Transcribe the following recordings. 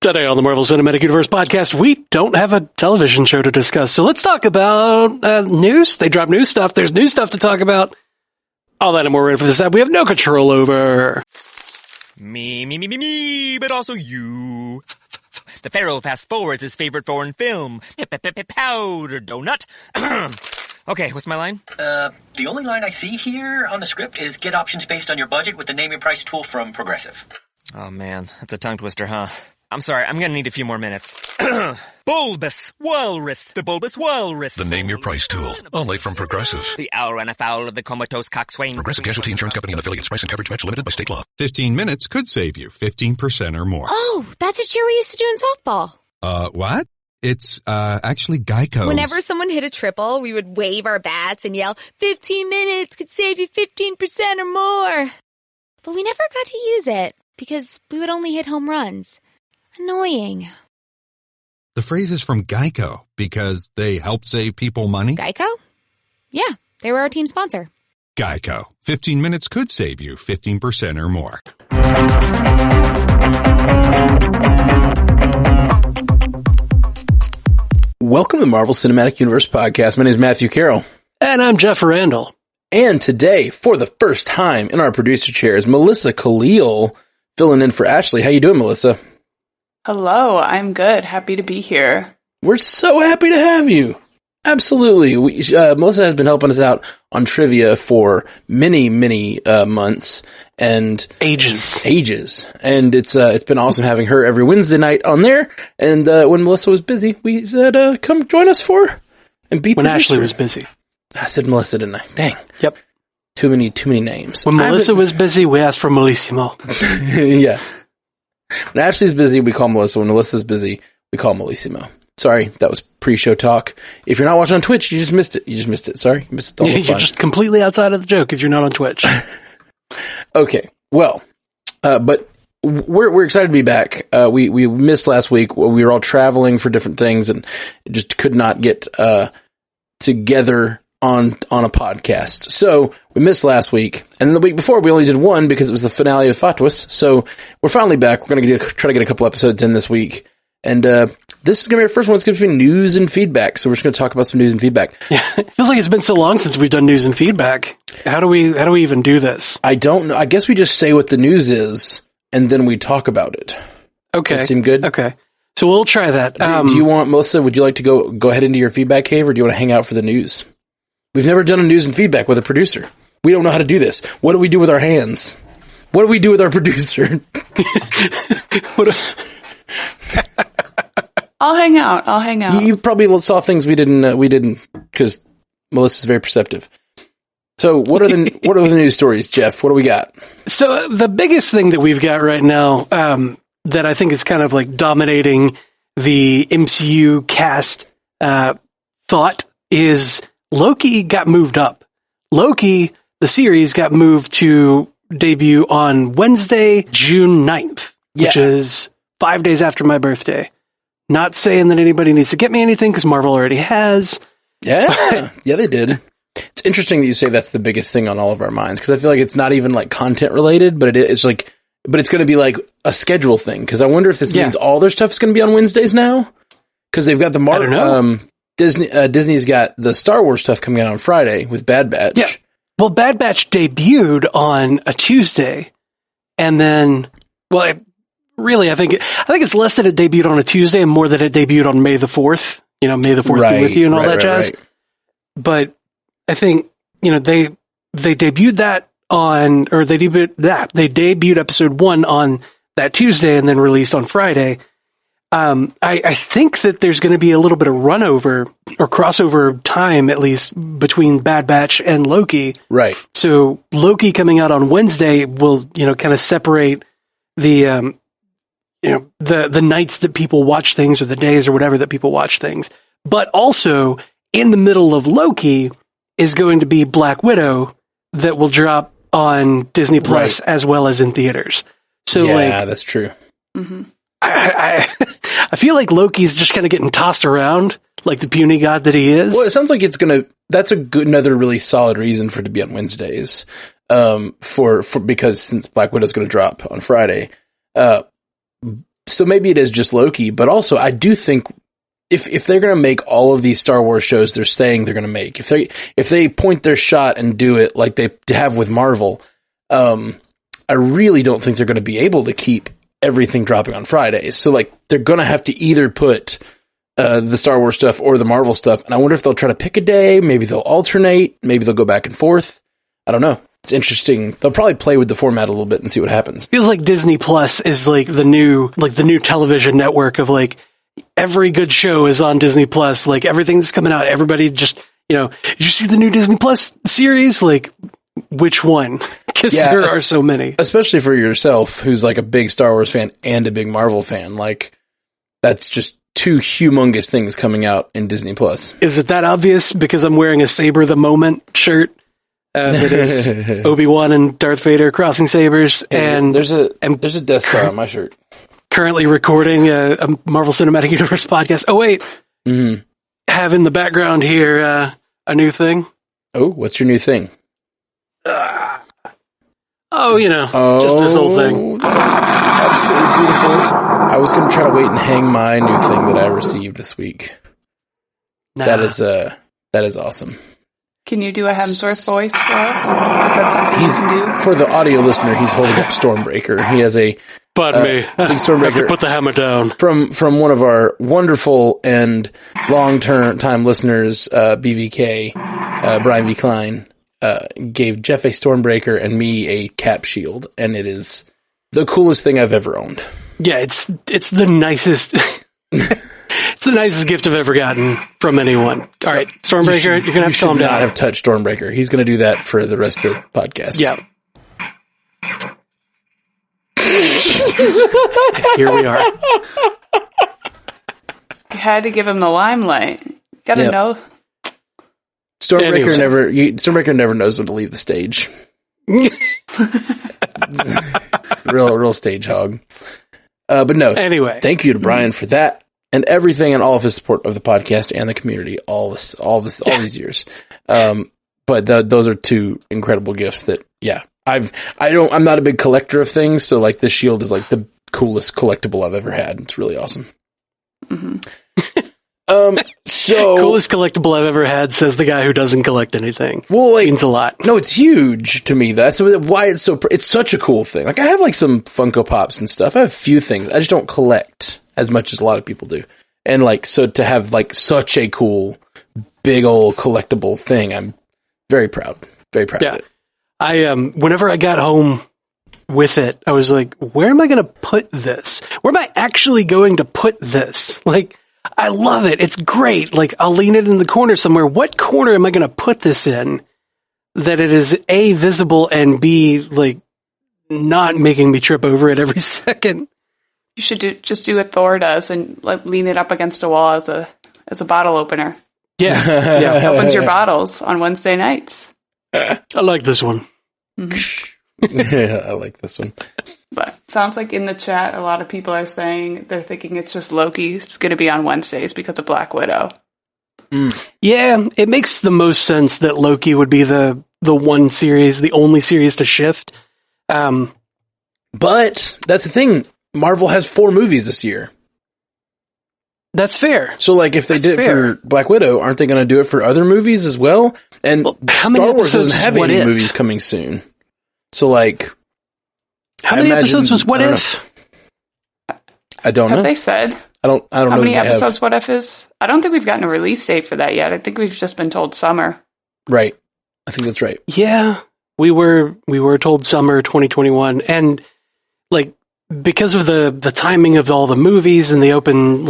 Today on the Marvel Cinematic Universe podcast, we don't have a television show to discuss, so let's talk about news. They drop new stuff. There's new stuff to talk about. All that and more info that we have no control over. Me, but also you. The Pharaoh fast forwards his favorite foreign film, Powder Donut. Okay, what's my line? The only line I see here on the script is get options based on your budget with the Name Your Price tool from Progressive. Oh man, that's a tongue twister, huh? I'm sorry, I'm gonna need a few more minutes. Bulbous Walrus, the Bulbous Walrus. The Name Your Price tool, only from Progressive. The owl ran afoul of the comatose coxswain. Progressive Casualty Insurance Company and affiliates. Price and coverage match limited by state law. 15 minutes could save you 15% or more. Oh, that's a cheer we used to do in softball. What? It's, actually Geico's. Whenever someone hit a triple, we would wave our bats and yell, 15 minutes could save you 15% or more. But we never got to use it because we would only hit home runs. Annoying. The phrase is from Geico because they help save people money. Geico? Yeah, they were our team sponsor. Geico. 15 minutes could save you 15% or more. Welcome to the Marvel Cinematic Universe podcast. My name is Matthew Carroll. And I'm Jeff Randall. And today, for the first time in our producer chair, is Melissa Khalil filling in for Ashley. How you doing, Melissa? Hello, I'm good. Happy to be here. We're so happy to have you. Absolutely. Melissa has been helping us out on trivia for many months and ages. And it's been awesome having her every Wednesday night on there. And when Melissa was busy, we said, come join us for and be when producer. Ashley was busy. I said Melissa, didn't I? Dang. Yep. Too many names. When Melissa was busy, we asked for Melissimo. Yeah. When Ashley's busy, we call Melissa. When Melissa's busy, we call Melissimo. Sorry, that was pre-show talk. If you're not watching on Twitch, you just missed it. Sorry, you missed all the fun. You're just completely outside of the joke if you're not on Twitch. Okay, well, but we're excited to be back. We missed last week. We were all traveling for different things and just could not get together on a podcast. So we missed last week, and then the week before we only did one because it was the finale of Fatuous. So we're finally back. We're going to try to get a couple episodes in this week, and this is going to be our first one. It's going to be news and feedback. So we're just going to talk about some news and feedback. Yeah, it feels like it's been so long since we've done news and feedback. How do we even do this? I don't know. I guess we just say what the news is, and then we talk about it. Okay, does that seem good? Okay, so we'll try that. Do you want, Melissa? Would you like to go ahead into your feedback cave, or do you want to hang out for the news? We've never done a news and feedback with a producer. We don't know how to do this. What do we do with our hands? What do we do with our producer? I'll hang out. You probably saw things we didn't, because Melissa's very perceptive. So what are the news stories, Jeff? What do we got? So the biggest thing that we've got right now, that I think is kind of like dominating the MCU cast, thought is Loki got moved up. Loki, the series, got moved to debut on Wednesday, June 9th, which is 5 days after my birthday. Not saying that anybody needs to get me anything because Marvel already has. Yeah, yeah, they did. It's interesting that you say that's the biggest thing on all of our minds because I feel like it's not even like content related, but it's going to be like a schedule thing because I wonder if this means all their stuff is going to be on Wednesdays now because they've got the Marvel. Disney's got the Star Wars stuff coming out on Friday with Bad Batch. Yeah. Well, Bad Batch debuted on a Tuesday, and then, I think it's less that it debuted on a Tuesday and more that it debuted on May the 4th. You know, May the 4th be with you and all that jazz. Right. But I think, they debuted that they debuted episode 1 on that Tuesday and then released on Friday. I think that there's going to be a little bit of runover or crossover time, at least between Bad Batch and Loki. Right. So Loki coming out on Wednesday will, kind of separate the nights that people watch things or the days or whatever that people watch things. But also in the middle of Loki is going to be Black Widow that will drop on Disney Plus as well as in theaters. So that's true. Mm-hmm. I feel like Loki's just kind of getting tossed around like the puny god that he is. Well, it sounds like that's another really solid reason for it to be on Wednesdays. Because since Black Widow's going to drop on Friday, So maybe it is just Loki, but also I do think if they're going to make all of these Star Wars shows they're saying they're going to make, if they point their shot and do it like they have with Marvel, I really don't think they're going to be able to keep everything dropping on Fridays. So like they're going to have to either put the Star Wars stuff or the Marvel stuff. And I wonder if they'll try to pick a day. Maybe they'll alternate. Maybe they'll go back and forth. I don't know. It's interesting. They'll probably play with the format a little bit and see what happens. Feels like Disney Plus is like the new television network of like every good show is on Disney Plus. Like everything that's coming out, everybody just, did you see the new Disney Plus series? Like which one? Because there are so many. Especially for yourself, who's like a big Star Wars fan and a big Marvel fan. Like that's just two humongous things coming out in Disney Plus. Is it that obvious? Because I'm wearing a Saber the Moment shirt. That is Obi-Wan and Darth Vader crossing sabers, and there's a Death Star on my shirt. Currently recording a Marvel Cinematic Universe podcast. Oh wait, have in the background here a new thing. Oh, what's your new thing? Just this old thing. That is absolutely beautiful. I was going to try to wait and hang my new thing that I received this week. Nah. That is awesome. Can you do a Hemsworth voice for us? Is that something you can do? For the audio listener, he's holding up Stormbreaker. He has a Pardon me. Big Stormbreaker. I have to put the hammer down. From one of our wonderful and long-time listeners, BVK, Brian V. Klein, gave Jeff a Stormbreaker and me a Cap Shield, and it is the coolest thing I've ever owned. Yeah, it's the nicest... It's the nicest gift I've ever gotten from anyone. All right, Stormbreaker, you're going to have to calm down. You should not have touched Stormbreaker. He's going to do that for the rest of the podcast. Yeah. Here we are. You had to give him the limelight. Got to know. Stormbreaker never knows when to leave the stage. real stage hog. But no. Anyway, thank you to Brian for that. And everything and all of his support of the podcast and the community all these years. But those are two incredible gifts that, I'm not a big collector of things. So like this shield is like the coolest collectible I've ever had. It's really awesome. Mm-hmm. Coolest collectible I've ever had, says the guy who doesn't collect anything. Well, like, means a lot. No, it's huge to me. That's why it's such a cool thing. Like I have like some Funko Pops and stuff. I have a few things. I just don't collect as much as a lot of people do. And like, so to have like such a cool, big old collectible thing, I'm very proud. Very proud of it. Whenever I got home with it, I was like, where am I going to put this? Where am I actually going to put this? Like, I love it. It's great. Like, I'll lean it in the corner somewhere. What corner am I going to put this in that it is A, visible, and B, like, not making me trip over it every second? You should just do what Thor does and like lean it up against a wall as a bottle opener. Yeah. Opens your bottles on Wednesday nights. I like this one. Mm-hmm. Yeah, I like this one. But sounds like in the chat, a lot of people are saying they're thinking it's just Loki's going to be on Wednesdays because of Black Widow. Mm. Yeah, it makes the most sense that Loki would be the one series, the only series to shift. But that's the thing. Marvel has 4 movies this year. That's fair. So, like, if they did it for Black Widow, aren't they going to do it for other movies as well? And Star Wars doesn't have any movies coming soon. So, like, how many episodes was What If? I don't know. Have they said? I don't know. How many episodes What If is? I don't think we've gotten a release date for that yet. I think we've just been told summer. Right. I think that's right. Yeah, we were told summer 2021, and like because of the timing of all the movies and the open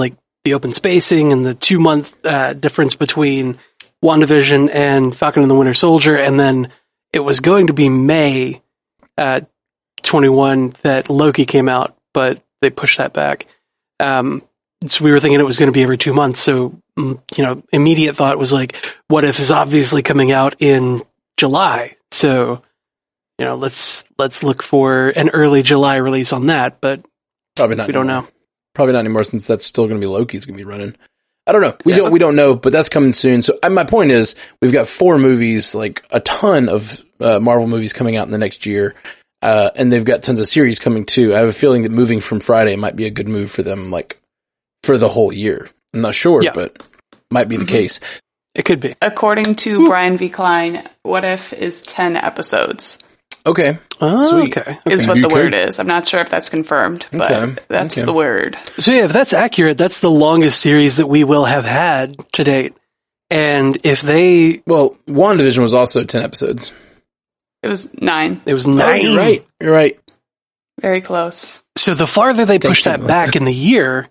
spacing and the 2-month difference between WandaVision and Falcon and the Winter Soldier, and then it was going to be May 21 that Loki came out, but they pushed that back. So we were thinking it was going to be every 2 months. So, immediate thought was like, What If is obviously coming out in July. So, let's look for an early July release on that, but probably not. We don't know. Probably not anymore since that's still going to be Loki's going to be running. I don't know. We don't know, but that's coming soon. So my point is we've got 4 movies, like a ton of Marvel movies coming out in the next year. And they've got tons of series coming too. I have a feeling that moving from Friday might be a good move for them, like for the whole year. I'm not sure, but might be the case. It could be. According to Brian V. Klein, What If is 10 episodes. Okay. Sweet. Okay. Is what the word is. I'm not sure if that's confirmed, but that's the word. So yeah, if that's accurate, that's the longest series that we will have had to date. And if they... Well, WandaVision was also 10 episodes. It was 9. It was 9. Oh, you're right. Very close. So the farther they push that back in the year,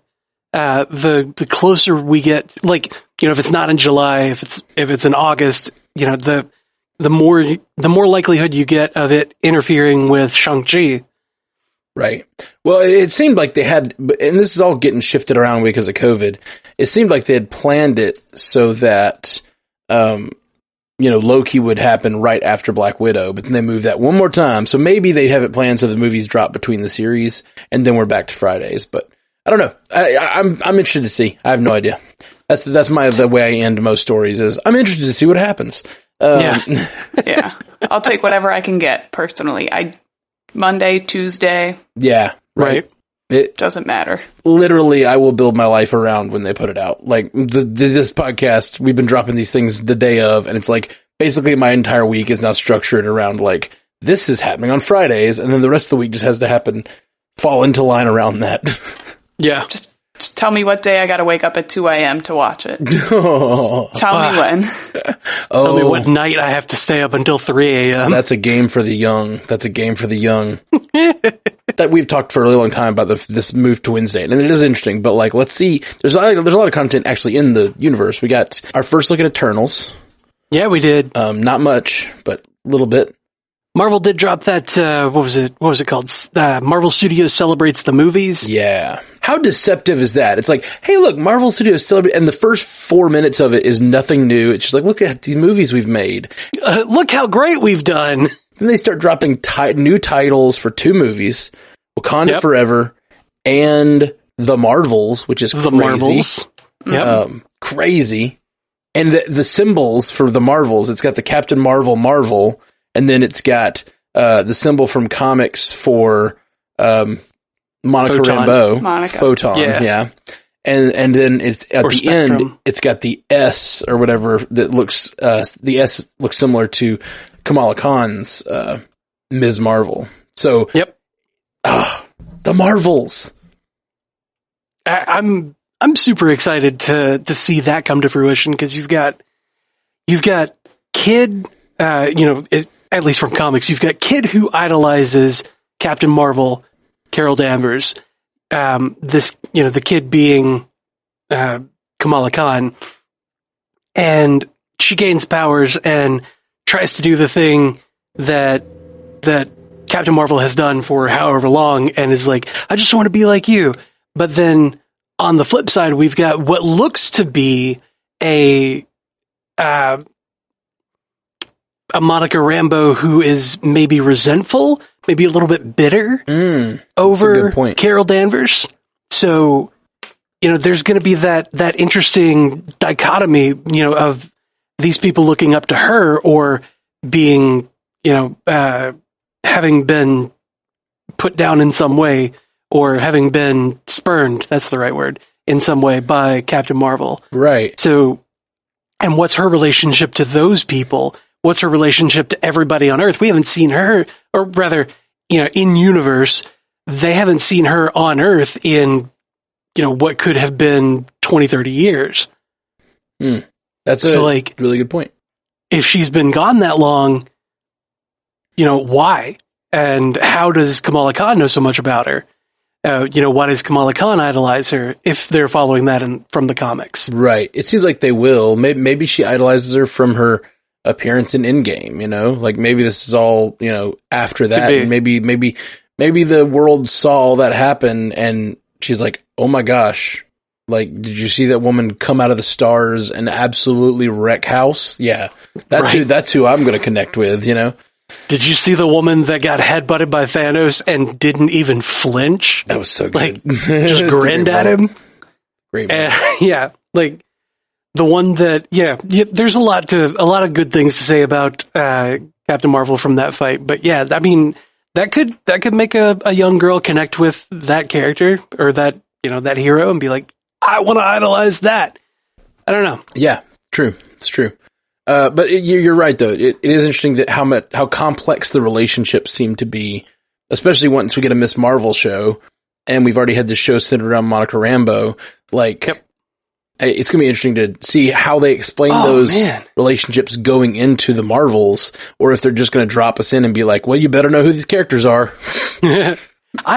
the closer we get, like, if it's not in July, if it's in August, the more likelihood you get of it interfering with Shang-Chi. Right. Well, it seemed like they had, and this is all getting shifted around because of COVID. It seemed like they had planned it so that, Loki would happen right after Black Widow, but then they moved that one more time. So maybe they have it planned so the movies drop between the series and then we're back to Fridays. But I don't know. I'm interested to see. I have no idea. That's the way I end most stories is I'm interested to see what happens. Yeah. I'll take whatever I can get personally. Monday, Tuesday. Yeah. Right. It doesn't matter. Literally, I will build my life around when they put it out. Like this podcast, we've been dropping these things the day of, and it's like basically my entire week is now structured around like this is happening on Fridays, and then the rest of the week just has to fall into line around that. Yeah. Just tell me what day I got to wake up at 2 a.m. to watch it. Tell me when. Tell me what night I have to stay up until 3 a.m. That's a game for the young. That we've talked for a really long time about this move to Wednesday, and it is interesting. But like, let's see. There's a lot of content actually in the universe. We got our first look at Eternals. Yeah, we did. Not much, but a little bit. Marvel did drop that, what was it called? Marvel Studios Celebrates the Movies. Yeah. How deceptive is that? It's like, hey, look, Marvel Studios Celebrate, and the first 4 minutes of it is nothing new. It's just like, look at these movies we've made. Look how great we've done. Then they start dropping new titles for 2 movies, Wakanda Forever and The Marvels, which is crazy. The Marvels. Yep. Crazy. And the symbols for the Marvels, it's got the Captain Marvel, and then it's got the symbol from comics for Monica Rambeau. Photon. Yeah. And then it's at the Spectrum. End, it's got the S or whatever that looks, the S looks similar to Kamala Khan's Ms. Marvel. So, the Marvels. I'm super excited to see that come to fruition because you've got Kid, at least from comics, you've got Kid who idolizes Captain Marvel, Carol Danvers. The Kid being Kamala Khan, and she gains powers and tries to do the thing that Captain Marvel has done for however long, and is like, I just want to be like you. But then on the flip side, we've got what looks to be a Monica Rambeau who is maybe resentful, maybe a little bit bitter over Carol Danvers. So, there's going to be that interesting dichotomy, of these people looking up to her or being, having been put down in some way or having been spurned, that's the right word, in some way by Captain Marvel. Right. So, and what's her relationship to those people? What's her relationship to everybody on Earth? We haven't seen her, or rather, in universe, they haven't seen her on Earth in, what could have been 20, 30 years. That's a really good point. If she's been gone that long, why? And how does Kamala Khan know so much about her? Why does Kamala Khan idolize her if they're following that from the comics? Right. It seems like they will. Maybe she idolizes her from her appearance in Endgame, like maybe this is all, after that. And maybe the world saw all that happen and she's like, oh my gosh, like, did you see that woman come out of the stars and absolutely wreck house? Yeah. That's who I'm going to connect with, Did you see the woman that got headbutted by Thanos and didn't even flinch? That was so good. Like, just grinned at him. Great. Like the one that, there's a lot of good things to say about Captain Marvel from that fight. But yeah, I mean, that could make a young girl connect with that character or that hero and be like, I want to idolize that. I don't know. Yeah, true. It's true. But you're right, though. It is interesting that how complex the relationships seem to be, especially once we get a Miss Marvel show, and we've already had this show centered around Monica Rambeau. Like, yep. It's going to be interesting to see how they explain those relationships going into the Marvels, or if they're just going to drop us in and be like, well, you better know who these characters are. I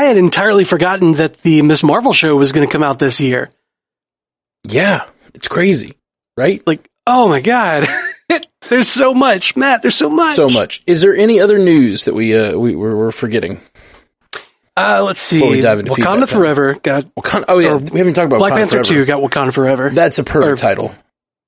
had entirely forgotten that the Miss Marvel show was going to come out this year. Yeah, it's crazy, right? Like, oh my God. There's so much, Matt. There's so much. So much. Is there any other news that we're forgetting? Let's see. Before we dive into Wakanda Forever got. Oh yeah, we haven't talked about Black Wakanda Panther Forever. 2 got Wakanda Forever. That's a perfect title.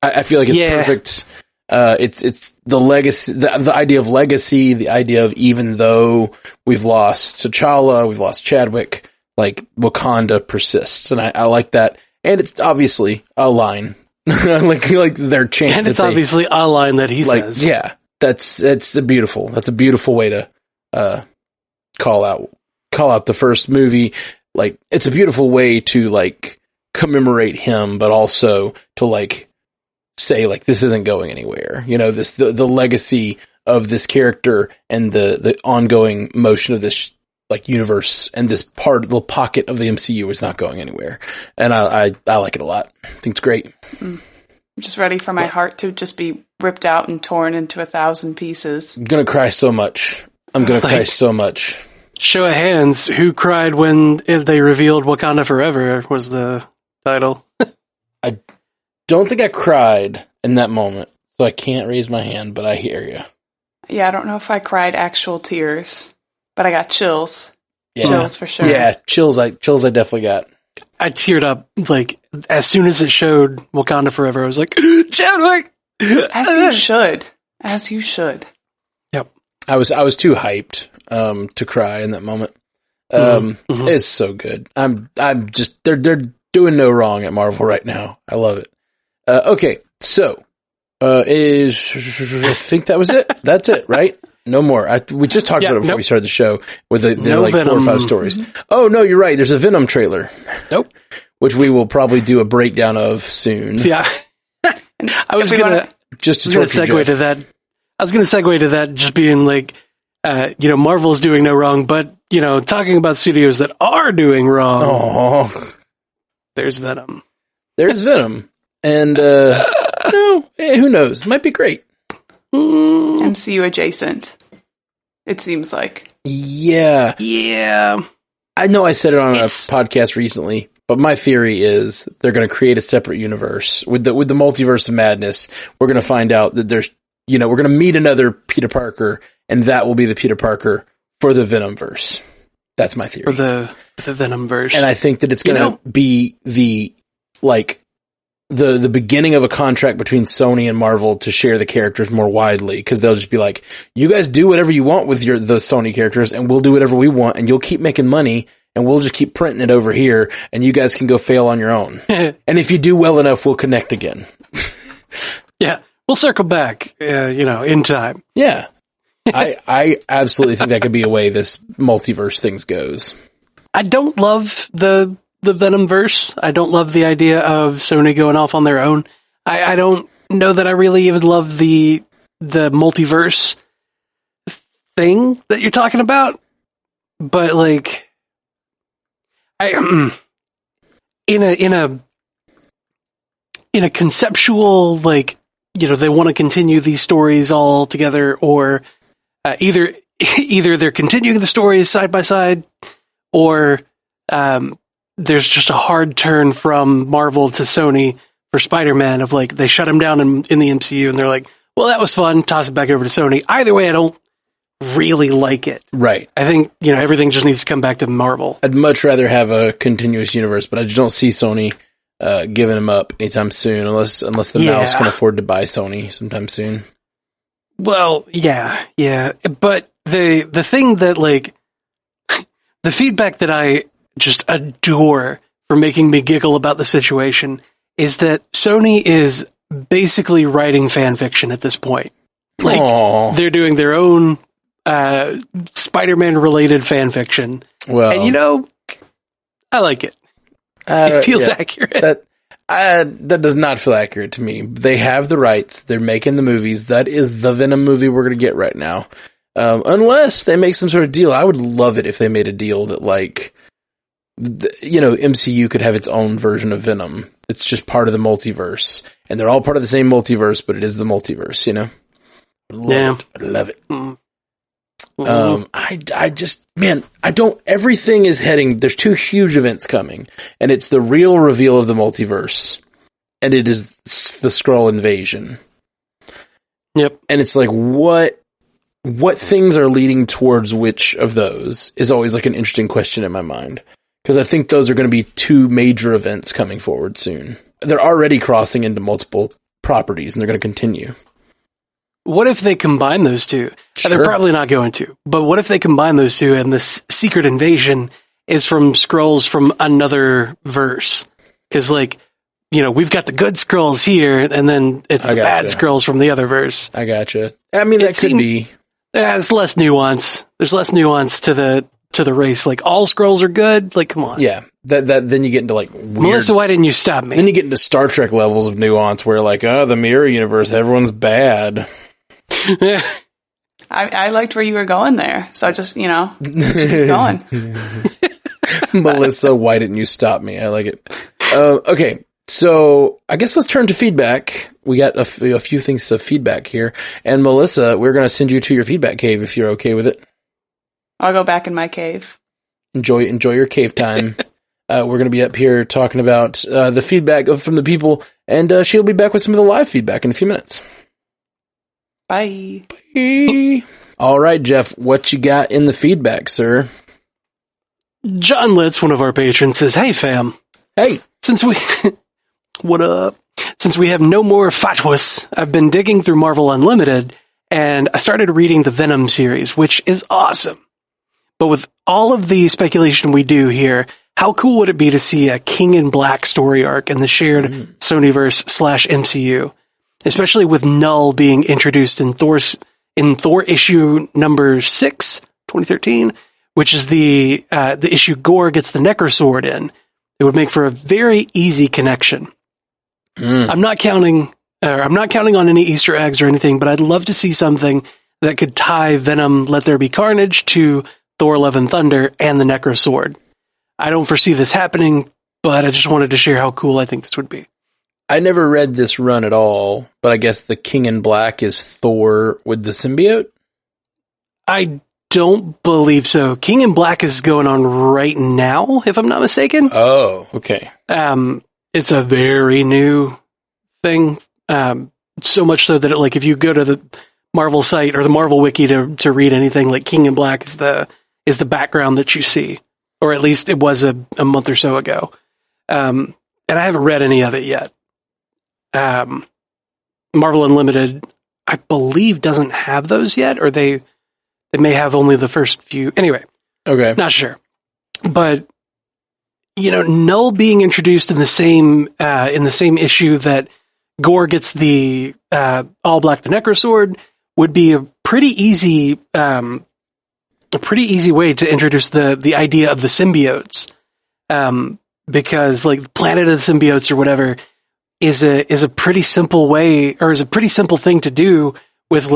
I feel like it's perfect. It's the legacy, the idea of legacy, the idea of even though we've lost T'Challa, we've lost Chadwick, like Wakanda persists, and I like that. And it's obviously a line, like their chant, and it's obviously a line that he says. Yeah, that's a beautiful way to call out the first movie. Like, it's a beautiful way to like commemorate him, but also to like say like this isn't going anywhere. You know, the legacy of this character and the ongoing motion of this like universe and this the pocket of the MCU is not going anywhere. And I like it a lot. I think it's great. I'm just ready for my heart to just be ripped out and torn into 1,000 pieces. I'm gonna cry so much. Cry so much. Show of hands, who cried when they revealed Wakanda Forever was the title. I don't think I cried in that moment, so I can't raise my hand, but I hear you. Yeah, I don't know if I cried actual tears, but I got chills. Yeah. Chills for sure. Yeah, chills I definitely got. I teared up, like, as soon as it showed Wakanda Forever, I was like, Chadwick! As you should. As you should. Yep. I was too hyped to cry in that moment. It's so good. I'm just they're doing no wrong at Marvel right now. I love it. Okay, so I think that was it. That's it, right? No more. We just talked about it before we started the show with there are like Venom. 4 or 5 stories. Oh no, you're right. There's a Venom trailer. Nope. Which we will probably do a breakdown of soon. Yeah. I was going to segue to that. I was going to segue to that just being like, Marvel's doing no wrong, but, talking about studios that are doing wrong. Oh, there's Venom. There's Venom. And, who knows? Might be great. MCU adjacent. It seems like. Yeah. Yeah. I know I said it on a podcast recently, but my theory is they're going to create a separate universe. With the multiverse of madness, we're going to find out that there's, we're going to meet another Peter Parker, and that will be the Peter Parker for the Venomverse. That's my theory. For the Venomverse. And I think that it's going to be the beginning of a contract between Sony and Marvel to share the characters more widely, because they'll just be like, you guys do whatever you want with the Sony characters, and we'll do whatever we want, and you'll keep making money, and we'll just keep printing it over here, and you guys can go fail on your own. And if you do well enough, we'll connect again. Yeah. We'll circle back, in time. Yeah. I absolutely think that could be a way this multiverse things goes. I don't love the Venomverse. I don't love the idea of Sony going off on their own. I don't know that I really even love the multiverse thing that you're talking about. But like, in a conceptual, like, they want to continue these stories all together, or either they're continuing the stories side by side, or there's just a hard turn from Marvel to Sony for Spider-Man of like, they shut him down in the MCU and they're like, well, that was fun, toss it back over to Sony. Either way, I don't really like it. Right. I think, everything just needs to come back to Marvel. I'd much rather have a continuous universe, but I just don't see Sony giving him up anytime soon, unless the mouse can afford to buy Sony sometime soon. Well, yeah. But the thing that, like, the feedback that I just adore for making me giggle about the situation is that Sony is basically writing fan fiction at this point. Like, they're doing their own Spider-Man related fan fiction. Well, and I like it. It feels accurate. That does not feel accurate to me. They have the rights. They're making the movies. That is the Venom movie we're going to get right now. Unless they make some sort of deal. I would love it if they made a deal that, like, MCU could have its own version of Venom. It's just part of the multiverse. And they're all part of the same multiverse, but it is the multiverse, I love it. Everything is heading, there's 2 huge events coming, and it's the real reveal of the multiverse, and it is the Skrull invasion. Yep. And it's like, what things are leading towards which of those is always like an interesting question in my mind. Because I think those are going to be 2 major events coming forward soon. They're already crossing into multiple properties, and they're going to continue. What if they combine those 2? Sure. They're probably not going to. But what if they combine those 2 and this secret invasion is from Skrulls from another verse? Because, we've got the good Skrulls here, and then it's the bad Skrulls from the other verse. I gotcha. I mean, that could be. There's less nuance. There's less nuance to the race. Like, all Skrulls are good? Like, come on. Yeah. Then you get into, like, weird. Melissa, why didn't you stop me? Then you get into Star Trek levels of nuance where, like, the mirror universe, everyone's bad. I liked where you were going there, so just keep going. Melissa, why didn't you stop me? I like it. Okay, so I guess let's turn to feedback. We got a few things of feedback here, and Melissa, we're going to send you to your feedback cave if you're okay with it. I'll go back in my cave. Enjoy your cave time. We're going to be up here talking about the feedback from the people, and she'll be back with some of the live feedback in a few minutes. Bye. Bye. All right, Jeff, what you got in the feedback, sir? John Litz, one of our patrons, says, "Hey, fam. Hey. What up? Since we have no more fatwas, I've been digging through Marvel Unlimited, and I started reading the Venom series, which is awesome. But with all of the speculation we do here, how cool would it be to see a King in Black story arc in the shared Sonyverse/MCU? Especially with Null being introduced in Thor issue number 6, 2013, which is the issue Gore gets the Necrosword in. It would make for a very easy connection. I'm not counting on any Easter eggs or anything, but I'd love to see something that could tie Venom Let There Be Carnage to Thor Love and Thunder and the Necrosword. I don't foresee this happening, but I just wanted to share how cool I think this would be." I never read this run at all, but I guess the King in Black is Thor with the symbiote? I don't believe so. King in Black is going on right now, if I'm not mistaken. Oh, okay. It's a very new thing. So much so that if you go to the Marvel site or the Marvel wiki to read anything, like King in Black is the background that you see, or at least it was a month or so ago. And I haven't read any of it yet. Marvel Unlimited, I believe, doesn't have those yet, or they may have only the first few. Anyway, okay, not sure. But Null being introduced in the same issue that Gore gets the All Black the Necrosword would be a pretty easy way to introduce the idea of the symbiotes, because Planet of the Symbiotes or whatever is a pretty simple way, or is a pretty simple thing to do with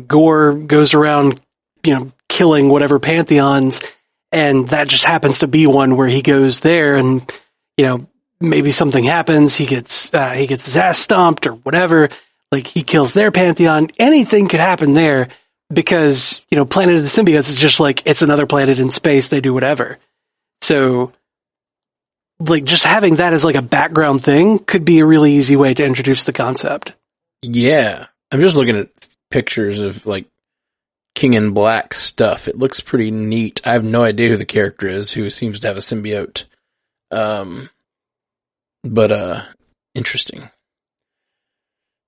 Gore goes around killing whatever pantheons, and that just happens to be one where he goes there and maybe something happens, he gets his ass stomped or whatever, he kills their pantheon. Anything could happen there because Planet of the Symbiotes is just it's another planet in space, they do whatever. So just having that as a background thing could be a really easy way to introduce the concept. Yeah. I'm just looking at pictures of King in Black stuff. It looks pretty neat. I have no idea who the character is who seems to have a symbiote. But interesting.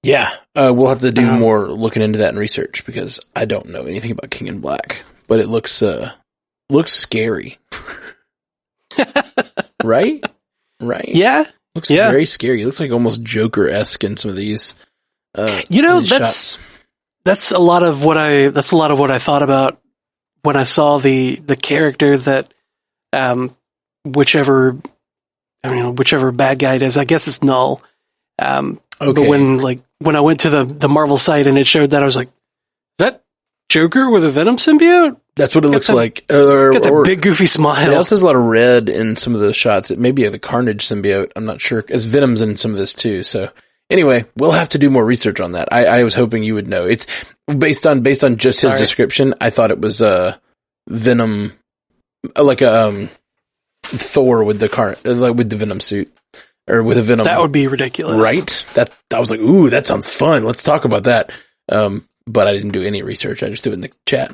Yeah. We'll have to do more looking into that and research because I don't know anything about King in Black, but it looks scary. Right? Yeah. Looks very scary. It looks almost Joker-esque in some of these that's shots. that's a lot of what I thought about when I saw the character that whichever bad guy it is. I guess it's Null. Okay. But when I went to the Marvel site and it showed that, I was like, is that Joker with a Venom symbiote? That's what it looks like. Got that big goofy smile. It also has a lot of red in some of the shots. It may be the Carnage symbiote. I'm not sure. As Venom's in some of this too. So anyway, we'll have to do more research on that. I was hoping you would know. It's based on just his description. I thought it was Venom, like a Thor with the Venom suit. Or with a Venom. That would be ridiculous. Right? I was like, ooh, that sounds fun. Let's talk about that. But I didn't do any research. I just threw it in the chat.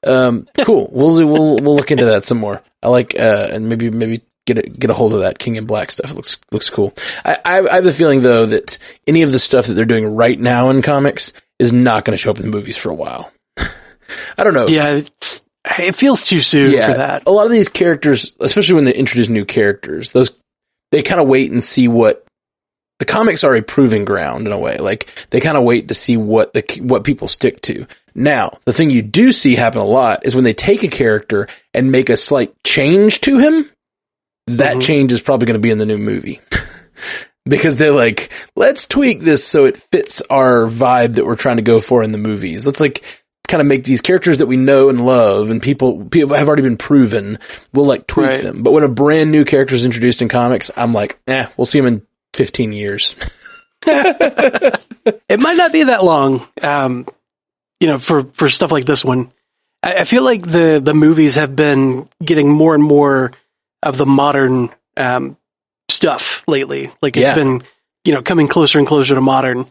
Cool. We'll look into that some more. I like, and maybe get a hold of that King in Black stuff. It looks cool. I have the feeling though that any of the stuff that they're doing right now in comics is not going to show up in the movies for a while. I don't know. Yeah. It feels too soon for that. A lot of these characters, especially when they introduce new characters, they kind of wait and see what the comics are a proving ground in a way. Like they kind of wait to see what people stick to. Now, the thing you do see happen a lot is when they take a character and make a slight change to him, that change is probably going to be in the new movie. Because they're like, let's tweak this so it fits our vibe that we're trying to go for in the movies. Let's like kind of make these characters that we know and love and people have already been proven, we'll like tweak them. But when a brand new character is introduced in comics, I'm like, we'll see him in 15 years. It might not be that long, for stuff like this one. I feel like the movies have been getting more and more of the modern stuff lately. Like it's been, coming closer and closer to modern.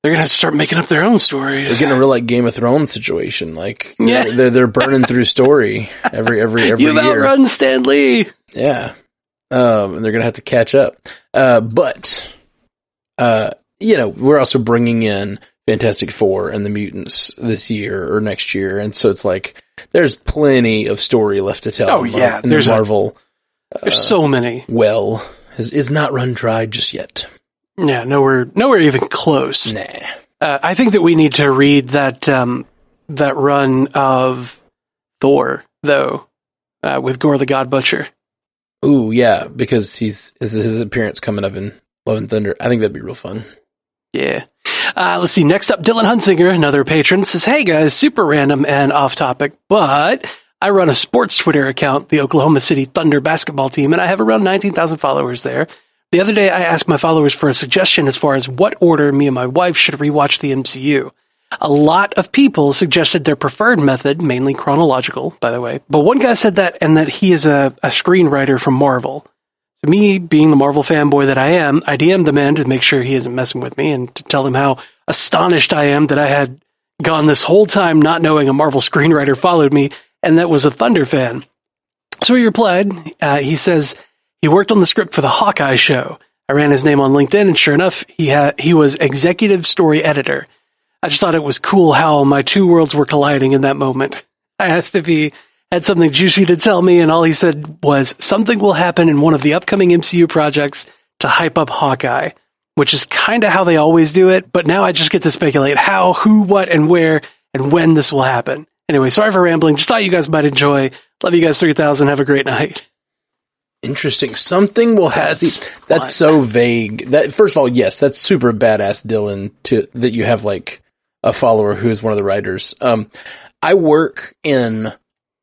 They're gonna have to start making up their own stories. They're getting a real like Game of Thrones situation. Like they're burning through story every You've year. outrun Stan Lee. Yeah. And they're gonna have to catch up. But we're also bringing in Fantastic Four and the Mutants this year or next year, and so it's like there's plenty of story left to tell. Oh yeah, there's Marvel. There's so many. Well, is not run dry just yet. Yeah, nowhere even close. Nah. I think that we need to read that run of Thor though, with Gore the God Butcher. Ooh, yeah, because his appearance coming up in Love and Thunder. I think that'd be real fun. Yeah. Let's see. Next up, Dylan Hunsinger, another patron, says, "Hey guys, super random and off topic, but I run a sports Twitter account, the Oklahoma City Thunder basketball team, and I have around 19,000 followers there. The other day, I asked my followers for a suggestion as far as what order me and my wife should rewatch the MCU. A lot of people suggested their preferred method, mainly chronological, by the way. But one guy said that, and that he is a screenwriter from Marvel. So me, being the Marvel fanboy that I am, I DM'd the man to make sure he isn't messing with me and to tell him how astonished I am that I had gone this whole time not knowing a Marvel screenwriter followed me and that was a Thunder fan. So he replied, he says he worked on the script for the Hawkeye show. I ran his name on LinkedIn, and sure enough, he was executive story editor. I just thought it was cool how my two worlds were colliding in that moment. I asked if he had something juicy to tell me, and all he said was something will happen in one of the upcoming MCU projects to hype up Hawkeye, which is kind of how they always do it, but now I just get to speculate how, who, what, and where, and when this will happen. Anyway, sorry for rambling. Just thought you guys might enjoy. Love you guys 3000. Have a great night. Interesting. Something will happen. That's so vague. That first of all, yes, that's super badass, Dylan, that you have like a follower who is one of the writers. I work in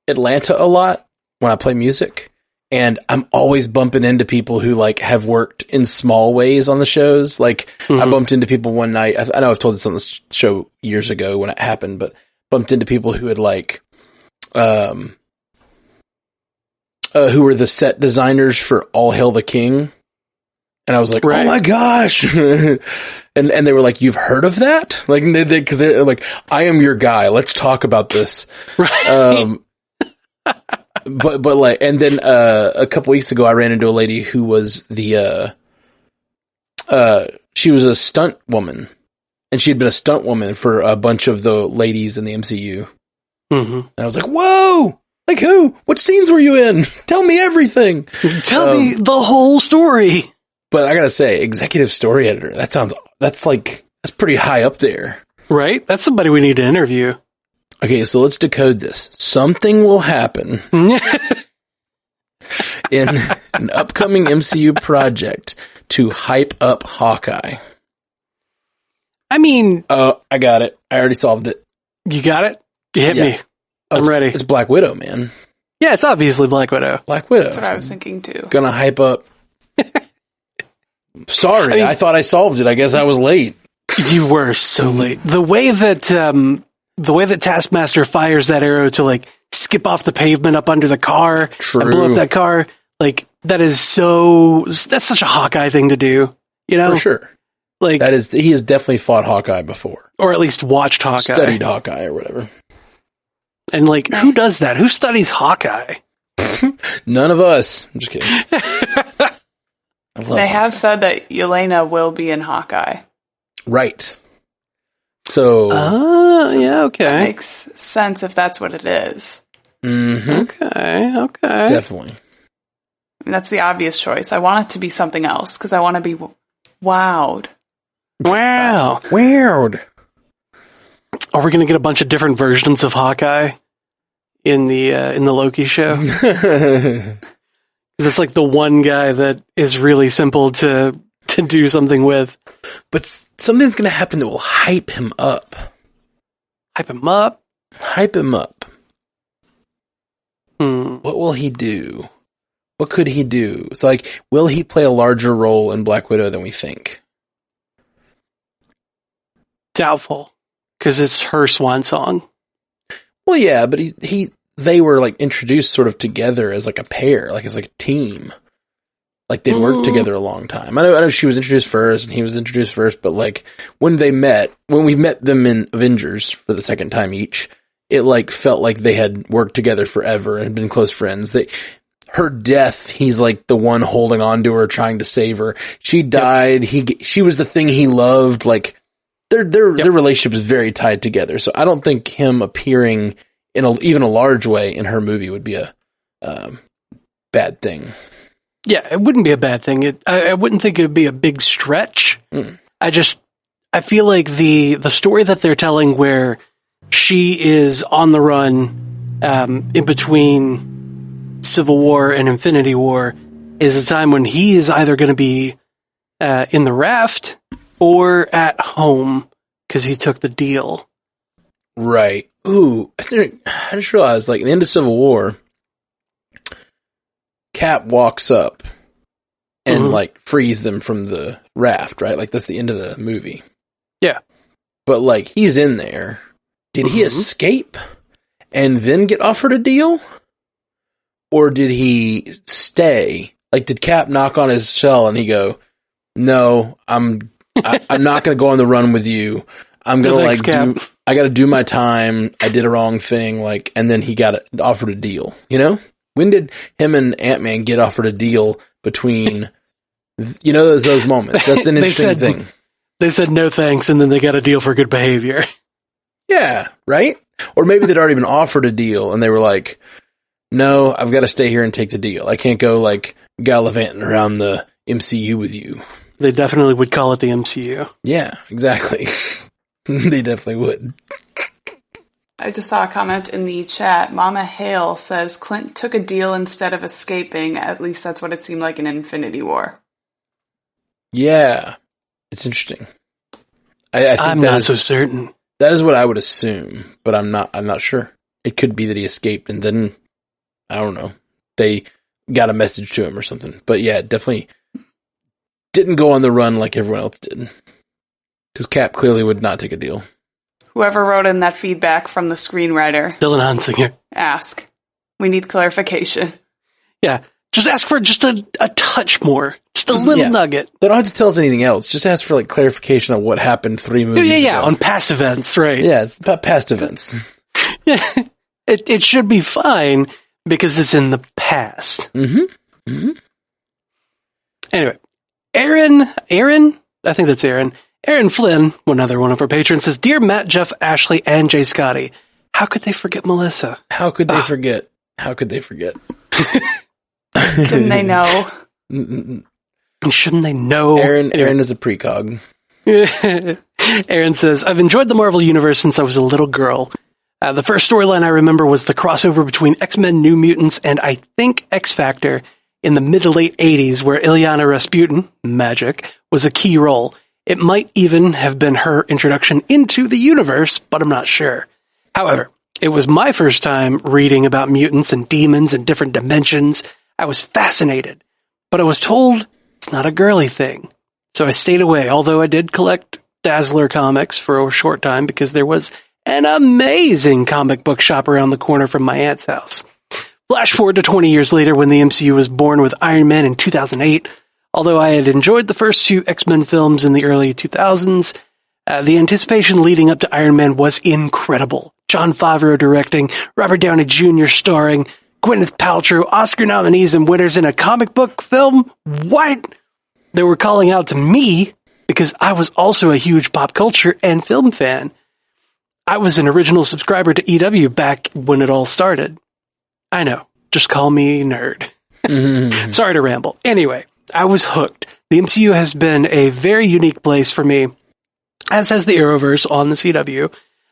Atlanta a lot when I play music, and I'm always bumping into people who like have worked in small ways on the shows. Like I bumped into people one night. I know I've told this on this show years ago when it happened, but bumped into people who had like, who were the set designers for All Hail the King. And I was like, oh my gosh. and they were like, you've heard of that? Like, cause they're like, I am your guy. Let's talk about this. Right. But like, and then, a couple weeks ago, I ran into a lady who was she was a stunt woman, and she had been a stunt woman for a bunch of the ladies in the MCU. And I was like, whoa, like who? What scenes were you in? Tell me everything. Tell me the whole story. But I gotta say, executive story editor, that's pretty high up there. Right? That's somebody we need to interview. Okay, so let's decode this. Something will happen in an upcoming MCU project to hype up Hawkeye. I mean... Oh, I got it. I already solved it. You got it? You hit me. I'm ready. It's Black Widow, man. Yeah, it's obviously Black Widow. Black Widow. That's what I was thinking too. Gonna hype up... Sorry, I thought I solved it. I guess I was late. You were so late. The way that Taskmaster fires that arrow to like skip off the pavement up under the car and blow up that car, like that's such a Hawkeye thing to do, you know? For sure. Like he has definitely fought Hawkeye before. Or at least watched Hawkeye. Studied Hawkeye or whatever. And like, who does that? Who studies Hawkeye? None of us. I'm just kidding. They have said that Yelena will be in Hawkeye. Right. So... yeah, okay. That makes sense if that's what it is. Mm-hmm. Okay. Definitely. I mean, that's the obvious choice. I want it to be something else, because I want to be wowed. Wow. Weird. Are we going to get a bunch of different versions of Hawkeye in the Loki show? Because it's like the one guy that is really simple to do something with. But something's going to happen that will hype him up. Hype him up? Hype him up. What will he do? What could he do? It's like, will he play a larger role in Black Widow than we think? Doubtful. Because it's her swan song. Well, yeah, but they were like introduced sort of together as like a pair, like as like a team. Like they'd worked together a long time. I know she was introduced first and he was introduced first, but like when we met them in Avengers for the second time each, it like felt like they had worked together forever and been close friends. Her death, he's like the one holding on to her, trying to save her. She died. She was the thing he loved. Like their relationship is very tied together. So I don't think him appearing in even a large way in her movie would be a bad thing. Yeah, it wouldn't be a bad thing. I wouldn't think it would be a big stretch. I feel like the story that they're telling where she is on the run in between Civil War and Infinity War is a time when he is either going to be in the raft or at home because he took the deal. Right. Ooh, I just realized, like, in the end of Civil War, Cap walks up and, like, frees them from the raft, right? Like, that's the end of the movie. Yeah. But, like, he's in there. Did he escape and then get offered a deal? Or did he stay? Like, did Cap knock on his shell and he go, no, I'm not going to go on the run with you. I'm going to, I got to do my time. I did a wrong thing. Like, and then he got offered a deal, you know? When did him and Ant-Man get offered a deal between, you know, those moments? That's an interesting thing. They said no thanks, and then they got a deal for good behavior. Yeah, right? Or maybe they'd already been offered a deal, and they were like, no, I've got to stay here and take the deal. I can't go, like, gallivanting around the MCU with you. They definitely would call it the MCU. Yeah, exactly. They definitely would. I just saw a comment in the chat. Mama Hale says Clint took a deal instead of escaping. At least that's what it seemed like in Infinity War. Yeah. It's interesting. I think I'm not so certain. That is what I would assume, but I'm not sure. It could be that he escaped and then, I don't know, they got a message to him or something. But yeah, definitely didn't go on the run like everyone else did. Because Cap clearly would not take a deal. Whoever wrote in that feedback from the screenwriter. Dylan Hunsinger. Ask. We need clarification. Yeah. Just ask for just a touch more. Just a little nugget. They don't have to tell us anything else. Just ask for like clarification on what happened 3 movies ago. On past events, right. Yeah, it's about past events. Yeah. It should be fine because it's in the past. Mm-hmm. Mm-hmm. Anyway. Aaron? I think that's Aaron. Aaron Flynn, one of our patrons, says, Dear Matt, Jeff, Ashley, and Jay Scotty, how could they forget Melissa? How could they forget? How could they forget? Didn't they know? And shouldn't they know? Aaron is a precog. Aaron says, I've enjoyed the Marvel Universe since I was a little girl. The first storyline I remember was the crossover between X-Men, New Mutants, and I think X-Factor in the mid to late 80s, where Ilyana Rasputin, magic, was a key role. It might even have been her introduction into the universe, but I'm not sure. However, it was my first time reading about mutants and demons and different dimensions. I was fascinated, but I was told it's not a girly thing. So I stayed away, although I did collect Dazzler comics for a short time because there was an amazing comic book shop around the corner from my aunt's house. Flash forward to 20 years later when the MCU was born with Iron Man in 2008. Although I had enjoyed the first two X-Men films in the early 2000s, the anticipation leading up to Iron Man was incredible. Jon Favreau directing, Robert Downey Jr. starring, Gwyneth Paltrow, Oscar nominees and winners in a comic book film? What? They were calling out to me because I was also a huge pop culture and film fan. I was an original subscriber to EW back when it all started. I know. Just call me nerd. Sorry to ramble. Anyway, I was hooked. The MCU has been a very unique place for me, as has the Arrowverse on the CW.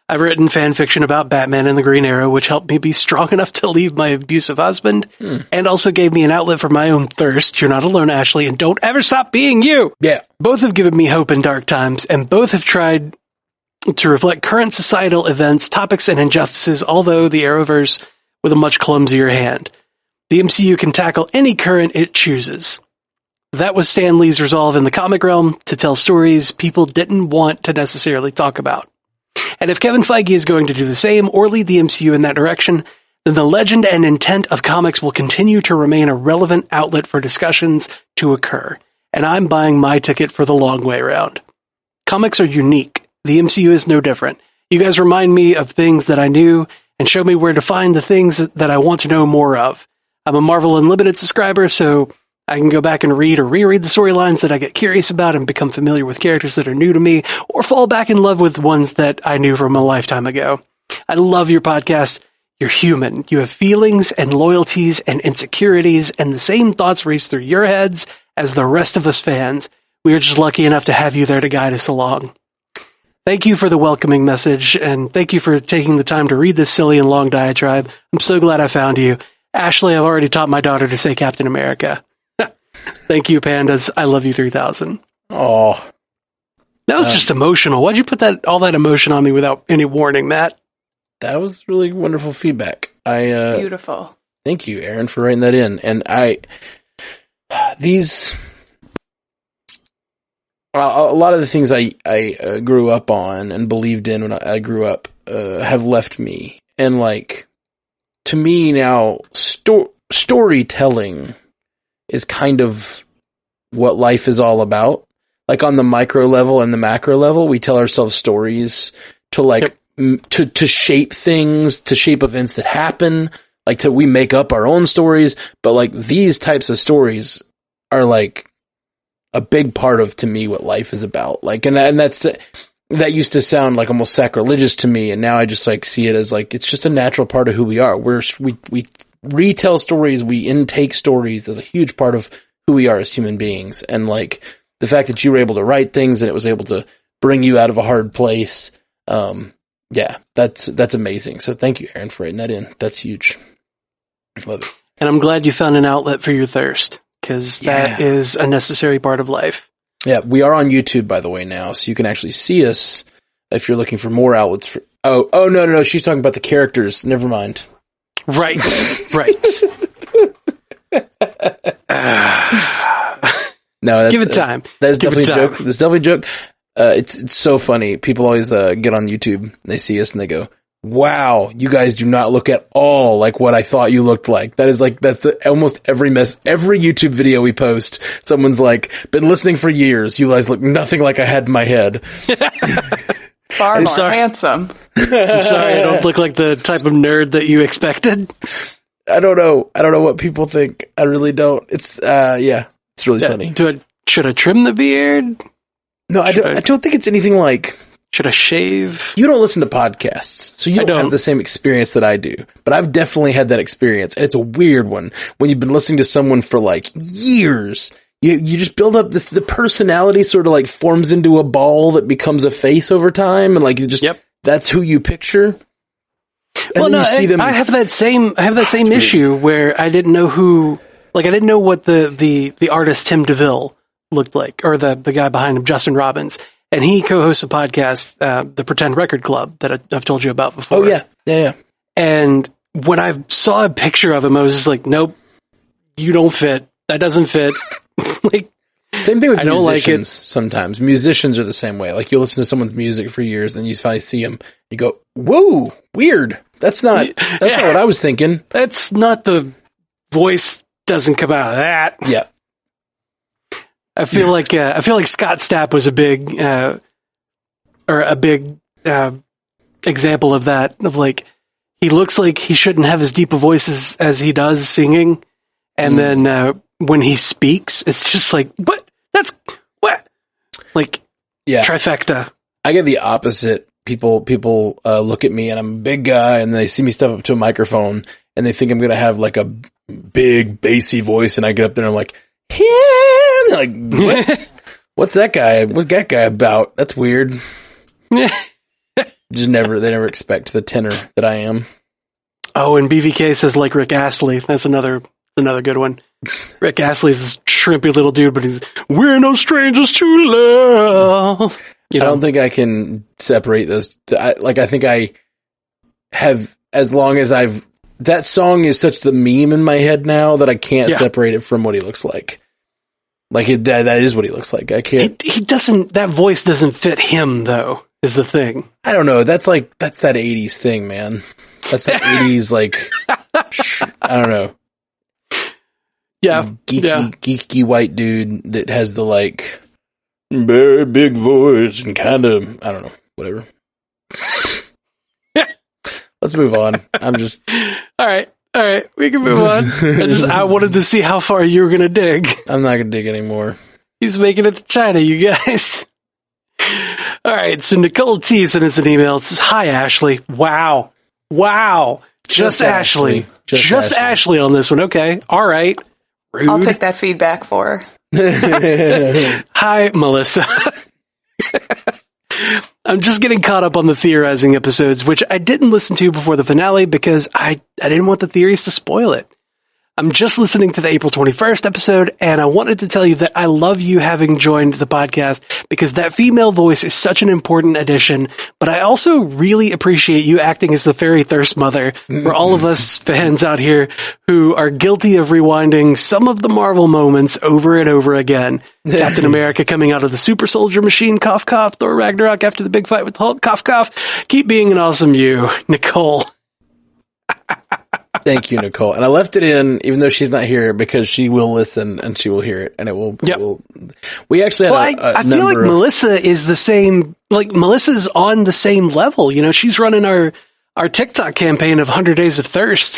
I've written fan fiction about Batman and the Green Arrow, which helped me be strong enough to leave my abusive husband, and also gave me an outlet for my own thirst. You're not alone, Ashley, and don't ever stop being you! Yeah. Both have given me hope in dark times, and both have tried to reflect current societal events, topics, and injustices, although the Arrowverse with a much clumsier hand. The MCU can tackle any current it chooses. That was Stan Lee's resolve in the comic realm, to tell stories people didn't want to necessarily talk about. And if Kevin Feige is going to do the same or lead the MCU in that direction, then the legend and intent of comics will continue to remain a relevant outlet for discussions to occur. And I'm buying my ticket for the long way around. Comics are unique. The MCU is no different. You guys remind me of things that I knew and show me where to find the things that I want to know more of. I'm a Marvel Unlimited subscriber, so I can go back and read or reread the storylines that I get curious about and become familiar with characters that are new to me, or fall back in love with ones that I knew from a lifetime ago. I love your podcast. You're human. You have feelings and loyalties and insecurities, and the same thoughts race through your heads as the rest of us fans. We are just lucky enough to have you there to guide us along. Thank you for the welcoming message, and thank you for taking the time to read this silly and long diatribe. I'm so glad I found you. Ashley, I've already taught my daughter to say Captain America. Thank you, Pandas. I love you 3000. Oh. That was just emotional. Why'd you put all that emotion on me without any warning, Matt? That was really wonderful feedback. Beautiful. Thank you, Aaron, for writing that in. And a lot of the things I grew up on and believed in when I grew up have left me. And to me now, storytelling is kind of what life is all about. On the micro level and the macro level, we tell ourselves stories to to shape things, to shape events that happen, we make up our own stories. But these types of stories are a big part of, to me, what life is about. That used to sound almost sacrilegious to me. And now I just see it as it's just a natural part of who we are. We retell stories, we intake stories as a huge part of who we are as human beings. And the fact that you were able to write things and it was able to bring you out of a hard place. That's amazing. So thank you, Aaron, for writing that in. That's huge. Love it. And I'm glad you found an outlet for your thirst, because that is a necessary part of life. Yeah. We are on YouTube, by the way, now. So you can actually see us if you're looking for more outlets for, no. She's talking about the characters. Never mind. Right. No, give it time. That's definitely a joke. That's definitely a joke. It's so funny. People always get on YouTube and they see us and they go, "Wow, you guys do not look at all like what I thought you looked like." That is almost every YouTube video we post. Someone's been listening for years. You guys look nothing like I had in my head. Far more handsome. I'm sorry, I don't look like the type of nerd that you expected. I don't know what people think. I really don't. It's it's really funny. Should I trim the beard? No, I don't think it's anything should I shave? You don't listen to podcasts, so you don't have the same experience that I do. But I've definitely had that experience, and it's a weird one. When you've been listening to someone for years, you just build up the personality sort of like forms into a ball that becomes a face over time, and like you just that's who you picture. Well, no, I have that same issue where I didn't know who, like I didn't know what the artist Tim DeVille looked like, or the guy behind him, Justin Robbins, and he co-hosts a podcast, the Pretend Record Club, that I've told you about before. Oh yeah. And when I saw a picture of him, I was just like, nope, you don't fit. That doesn't fit. Like, same thing with musicians. Like it. Sometimes musicians are the same way. Like you listen to someone's music for years, then you finally see them, you go, "Whoa, weird. That's not what I was thinking. That's not the voice. Doesn't come out of that." Yeah. I feel like Scott Stapp was a big example of that. Of like, he looks like he shouldn't have as deep a voice as he does singing, and then when he speaks, it's just like, what? That's what? Like, trifecta. I get the opposite. People look at me and I'm a big guy, and they see me step up to a microphone and they think I'm gonna have like a big bassy voice, and I get up there and I'm like, yeah, like, what? What's that guy? What's that guy about? That's weird. They never expect the tenor that I am. Oh, and BVK says like Rick Astley. That's another good one. Rick Astley's this shrimpy little dude, but we're no strangers to love. You know? I don't think I can separate those. I think I have, as long as that song is such the meme in my head now that I can't separate it from what he looks like. Like that is what he looks like. I can't. He doesn't. That voice doesn't fit him, though. Is the thing. I don't know. That's that 80s thing, man. That's the 80s, like, I don't know. Yeah. Geeky white dude that has the, like, very big voice and kind of, I don't know, whatever. Let's move on. All right. We can move on. I wanted to see how far you were going to dig. I'm not going to dig anymore. He's making it to China, you guys. All right. So Nicole T sent us an email. It says, "Hi, Ashley. Wow. Just Ashley. Just Ashley on this one. Okay. All right. Rude. I'll take that feedback for her. Hi, Melissa. I'm just getting caught up on the theorizing episodes, which I didn't listen to before the finale because I didn't want the theories to spoil it. I'm just listening to the April 21st episode, and I wanted to tell you that I love you having joined the podcast because that female voice is such an important addition, but I also really appreciate you acting as the fairy thirst mother for all of us fans out here who are guilty of rewinding some of the Marvel moments over and over again. Captain America coming out of the super soldier machine, cough, cough, Thor Ragnarok after the big fight with Hulk, cough, cough. Keep being an awesome you, Nicole. Thank you, Nicole. And I left it in, even though she's not here, because she will listen and she will hear it, and it will. We actually had I feel like Melissa is the same. Like Melissa's on the same level. You know, she's running our TikTok campaign of 100 Days of Thirst.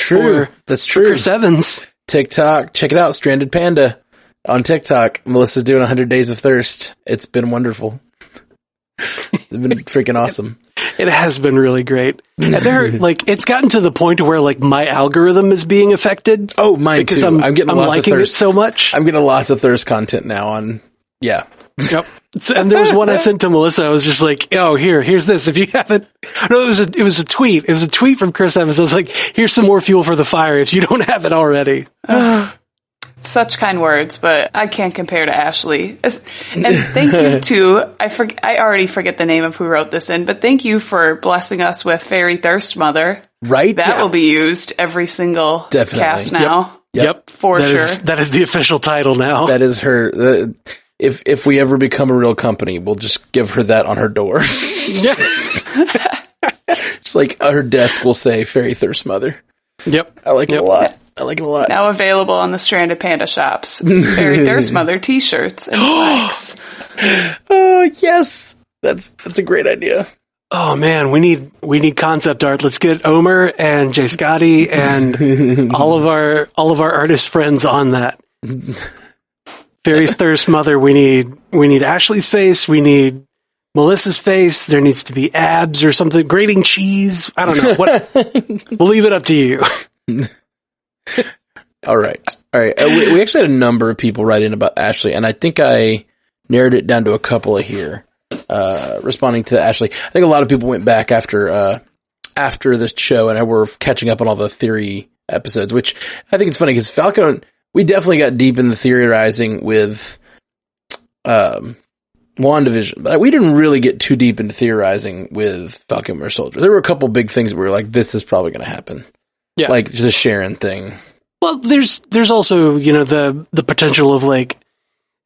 That's true. Chris Evans. TikTok, check it out, Stranded Panda on TikTok. Melissa's doing 100 Days of Thirst. It's been wonderful. It's been freaking awesome. It has been really great. It's gotten to the point where like my algorithm is being affected. Oh, mine because too. I'm getting lots of thirst. It so much. I'm getting lots of thirst content now on. Yeah. Yep. And there was one I sent to Melissa. I was just like, "Oh, here's this. If you haven't." No, it was a tweet. It was a tweet from Chris Evans. I was like, "Here's some more fuel for the fire if you don't have it already." Such kind words, but I can't compare to Ashley. And thank you to, I already forget the name of who wrote this in, but thank you for blessing us with Fairy Thirst Mother. Right? That will be used every single cast now. Yep. For sure. That is the official title now. That is her. If we ever become a real company, we'll just give her that on her door. Just like her desk will say Fairy Thirst Mother. Yep. I like it a lot. I like it a lot. Now available on the Stranded Panda shops. Fairy Thirst Mother t-shirts and flags. Oh, yes. That's a great idea. Oh man, we need concept art. Let's get Omer and Jay Scotty and all of our artist friends on that. Fairy's Thirst Mother, we need Ashley's face, we need Melissa's face, there needs to be abs or something, grating cheese. I don't know. We'll leave it up to you. All right. We actually had a number of people write in about Ashley, and I think I narrowed it down to a couple of here, responding to Ashley. I think a lot of people went back after this show and were catching up on all the theory episodes, which I think it's funny because Falcon, we definitely got deep in the theorizing with WandaVision, but we didn't really get too deep into theorizing with Falcon Winter Soldier. There were a couple big things where we were like, this is probably going to happen. Yeah. Like the Sharon thing. Well, there's also, the potential of like,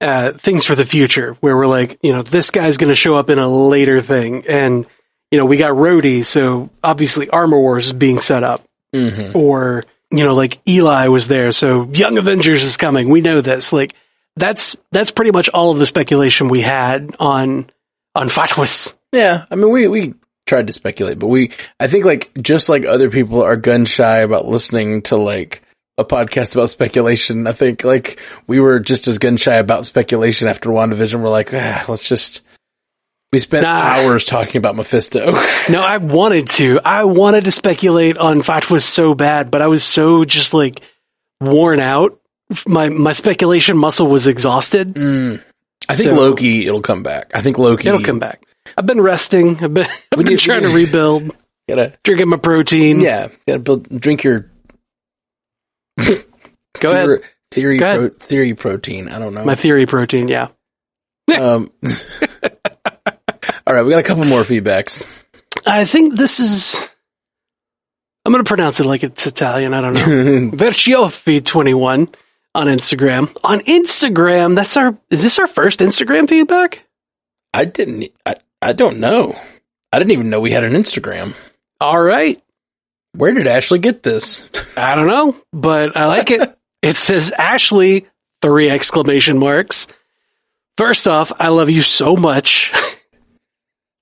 things for the future where we're like, this guy's going to show up in a later thing. And, we got Rhodey. So obviously Armor Wars is being set up. Mm-hmm. Or, like Eli was there. So Young Avengers is coming. We know this. Like that's pretty much all of the speculation we had on Fatwas. Yeah. I mean, we tried to speculate, but I think like, just like other people are gun shy about listening to like a podcast about speculation. I think like we were just as gun shy about speculation after WandaVision. We're like, we spent hours talking about Mephisto. No, I wanted to speculate on Fatwas so bad, but I was so just like worn out. My speculation muscle was exhausted. I think Loki, it'll come back. It'll come back. I've been resting. I've been trying to rebuild. Drinking my protein. Yeah. Drink your Go ahead. Theory protein. I don't know. My theory protein, yeah. All right, we got a couple more feedbacks. I think this is... I'm going to pronounce it like it's Italian. I don't know. Verciofi21 on Instagram. On Instagram, is this our first Instagram feedback? I don't know. I didn't even know we had an Instagram. All right. Where did Ashley get this? I don't know, but I like it. It says Ashley, 3 exclamation marks. First off, I love you so much.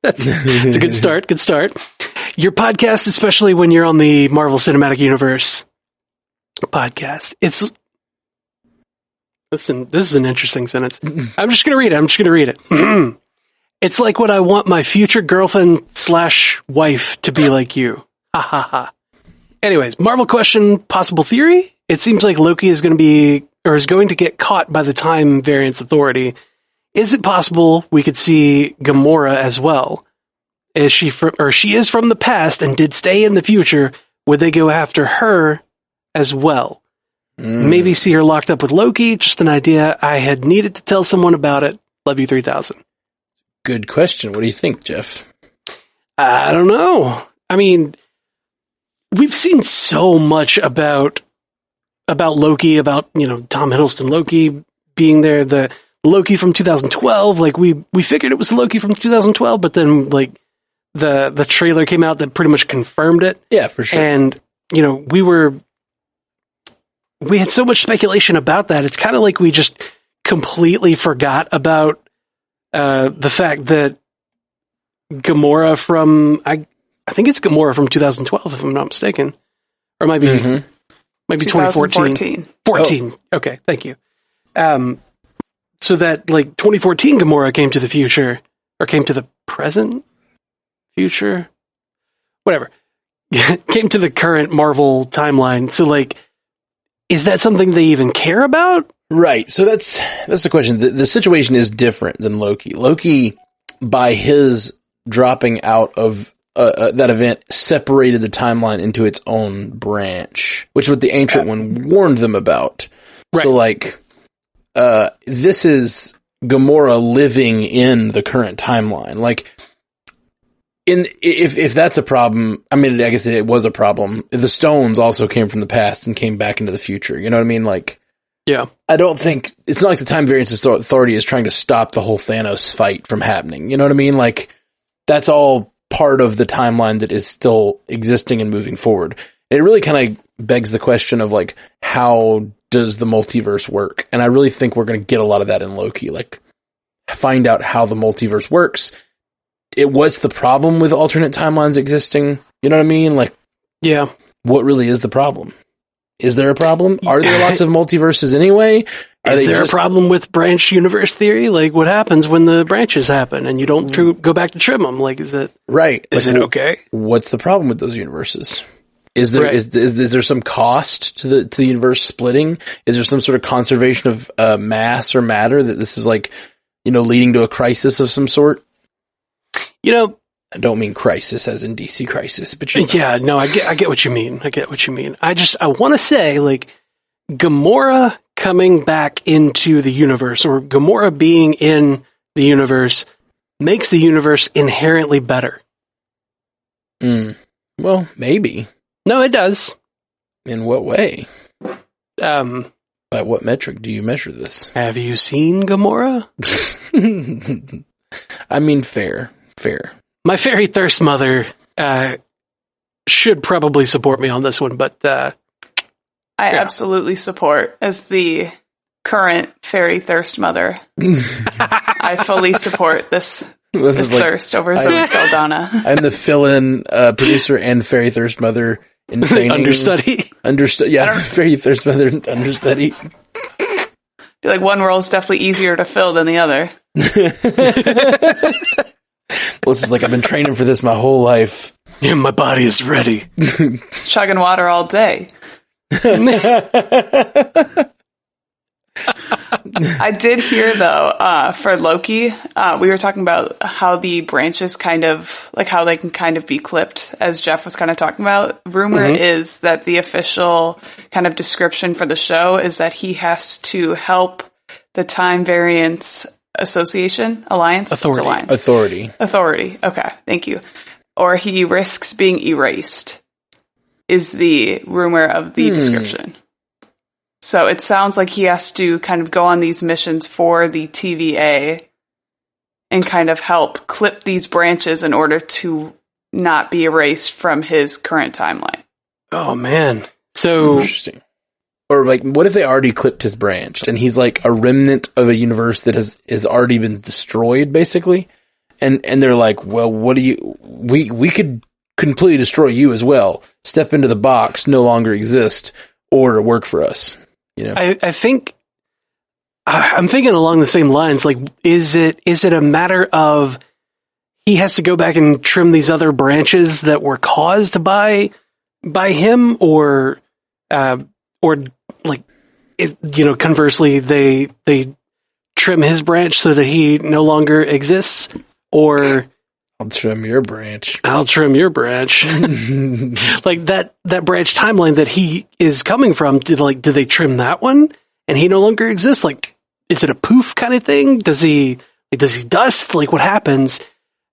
It's a good start. Good start. Your podcast, especially when you're on the Marvel Cinematic Universe podcast. Listen, this is an interesting sentence. I'm just going to read it. It's like what I want my future girlfriend / wife to be like you. Ha ha ha. Anyways, Marvel question, possible theory. It seems like Loki is going to get caught by the Time Variance Authority. Is it possible we could see Gamora as well? She is from the past and did stay in the future. Would they go after her as well? Maybe see her locked up with Loki. Just an idea. I had needed to tell someone about it. Love you 3000. Good question. What do you think, Jeff? I don't know. I mean, we've seen so much about Loki, about, Tom Hiddleston Loki being there, the Loki from 2012. Like we figured it was Loki from 2012, but then like the trailer came out that pretty much confirmed it. Yeah, for sure. And, we had so much speculation about that. It's kind of like we just completely forgot about the fact that Gamora from, I think it's Gamora from 2012, if I'm not mistaken. Or it might be 2014. 14. Oh. Okay, thank you. So that, like, 2014 Gamora came to the future, or came to the present future? Whatever. Came to the current Marvel timeline. So, like, is that something they even care about? Right. So that's the question. The situation is different than Loki. Loki, by his dropping out of that event, separated the timeline into its own branch, which is what the Ancient One warned them about. Right. So, like, this is Gamora living in the current timeline. Like, if that's a problem, I mean, I guess it was a problem. The stones also came from the past and came back into the future. You know what I mean? Like, yeah. I don't think it's not like the Time Variance Authority is trying to stop the whole Thanos fight from happening. You know what I mean? Like, that's all part of the timeline that is still existing and moving forward. And it really kind of begs the question of, like, how does the multiverse work? And I really think we're going to get a lot of that in Loki. Like, find out how the multiverse works. What's the problem with alternate timelines existing? You know what I mean? Like, yeah. What really is the problem? Is there a problem? Are there lots of multiverses anyway? Is there a problem with branch universe theory? Like, what happens when the branches happen and you don't go back to trim them? Like, is it... Right. Is it okay? What's the problem with those universes? Is there Right. is there some cost to the universe splitting? Is there some sort of conservation of mass or matter that this is like, leading to a crisis of some sort? I don't mean crisis as in DC Crisis, but Yeah, no, I get what you mean. I get what you mean. I want to say, like, Gamora coming back into the universe, or Gamora being in the universe, makes the universe inherently better. Well, maybe. No, it does. In what way? By what metric do you measure this? Have you seen Gamora? I mean, fair. My fairy thirst mother should probably support me on this one, but I absolutely support as the current fairy thirst mother. I fully support this thirst over Zoe Saldana. I'm the fill-in producer and fairy thirst mother in training. Understudy. Fairy thirst mother understudy. I feel like one role is definitely easier to fill than the other. Well, this is like I've been training for this my whole life. Yeah, my body is ready. Chugging water all day. I did hear, though, for Loki, we were talking about how the branches how they can kind of be clipped, as Jeff was kind of talking about. Rumor is that the official kind of description for the show is that he has to help the Time Variance Alliance? Authority. Okay, thank you. Or he risks being erased, is the rumor of the description. So it sounds like he has to kind of go on these missions for the TVA and kind of help clip these branches in order to not be erased from his current timeline. Oh, man. So Interesting. Or like, what if they already clipped his branch and he's like a remnant of a universe that has already been destroyed, basically? And they're like, well, we could completely destroy you as well. Step into the box, no longer exist, or work for us. I think I'm thinking along the same lines. Like, is it a matter of he has to go back and trim these other branches that were caused by him, or like, conversely, they trim his branch so that he no longer exists, or I'll trim your branch. Like that branch timeline that he is coming from, do they trim that one and he no longer exists? Like, is it a poof kind of thing? Does he dust? Like, what happens?